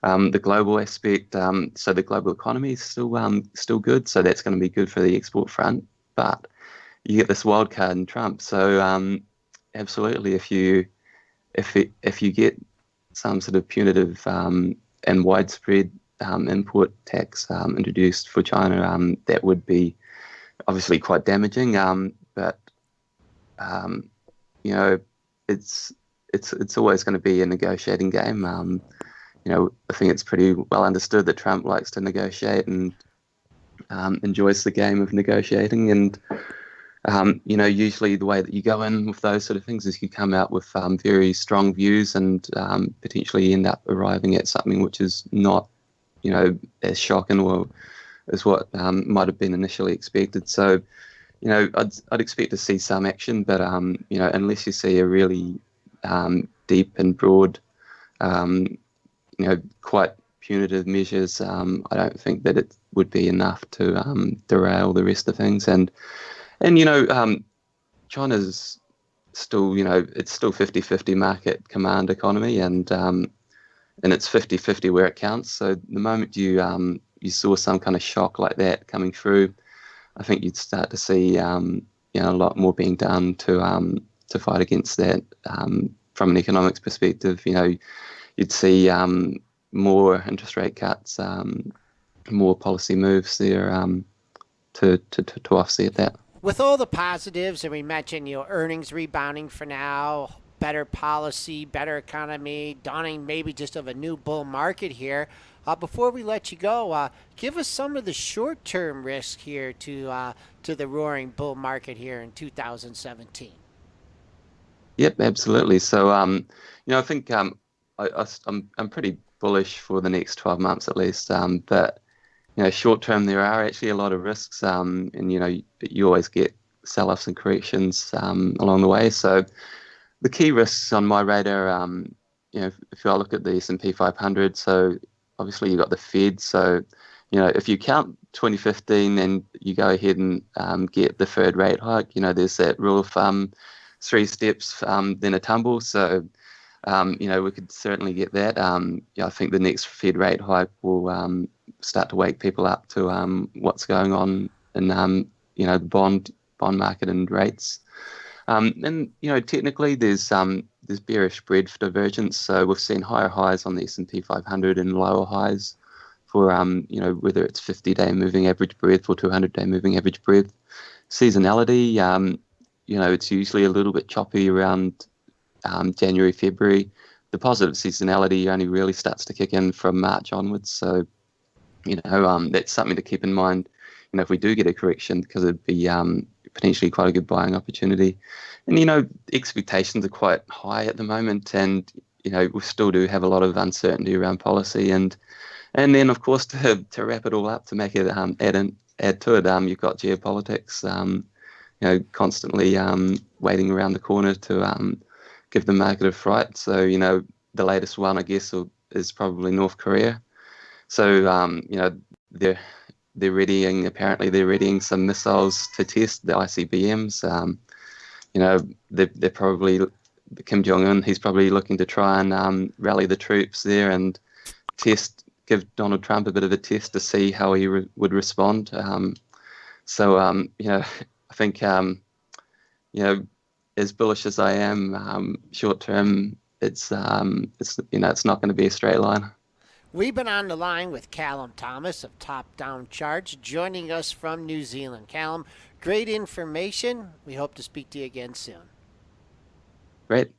The global aspect, so the global economy is still good. So that's going to be good for the export front. But you get this wild card in Trump. So absolutely, if you get some sort of punitive and widespread import tax introduced for China, that would be obviously quite damaging. But it's always going to be a negotiating game. I think it's pretty well understood that Trump likes to negotiate and enjoys the game of negotiating. And usually the way that you go in with those sort of things is you come out with very strong views and potentially end up arriving at something which is not as shocking or as what might have been initially expected. So, I'd expect to see some action, but unless you see a really deep and broad, quite punitive measures, I don't think that it would be enough to derail the rest of things. And China's still, it's still 50-50 market command economy, and it's 50-50 where it counts. So the moment you saw some kind of shock like that coming through, I think you'd start to see a lot more being done to fight against that. From an economics perspective, you'd see more interest rate cuts, more policy moves there to offset that. With all the positives, and we mentioned, earnings rebounding for now, better policy, better economy, dawning maybe just of a new bull market here. Before we let you go, give us some of the short-term risk here to the roaring bull market here in 2017. Yep, absolutely. So, I think I'm pretty bullish for the next 12 months at least. But short term, there are actually a lot of risks, and you always get sell-offs and corrections along the way. So the key risks on my radar, if I look at the S&P 500, so obviously you've got the Fed. So if you count 2015 and you go ahead and get the third rate hike, there's that rule of thumb, 3 steps, then a tumble. So we could certainly get that. I think the next Fed rate hike will start to wake people up to what's going on in the bond market and rates. And technically, there's there's bearish spread for divergence. So we've seen higher highs on the S&P 500 and lower highs for whether it's 50-day moving average breadth or 200-day moving average breadth. Seasonality, it's usually a little bit choppy around January, February. The positive seasonality only really starts to kick in from March onwards. So, that's something to keep in mind, if we do get a correction, because it'd be potentially quite a good buying opportunity. And, expectations are quite high at the moment, and, we still do have a lot of uncertainty around policy. And then, of course, to wrap it all up, to make it add to it, you've got geopolitics, constantly waiting around the corner to give the market a fright. So, the latest one, I guess, is probably North Korea. So, they're readying some missiles to test the ICBMs. They're probably, Kim Jong-un, he's probably looking to try and rally the troops there and give Donald Trump a bit of a test to see how he would respond. I think, as bullish as I am, short term, it's not going to be a straight line. We've been on the line with Callum Thomas of Top Down Charts, joining us from New Zealand. Callum, great information. We hope to speak to you again soon. Great.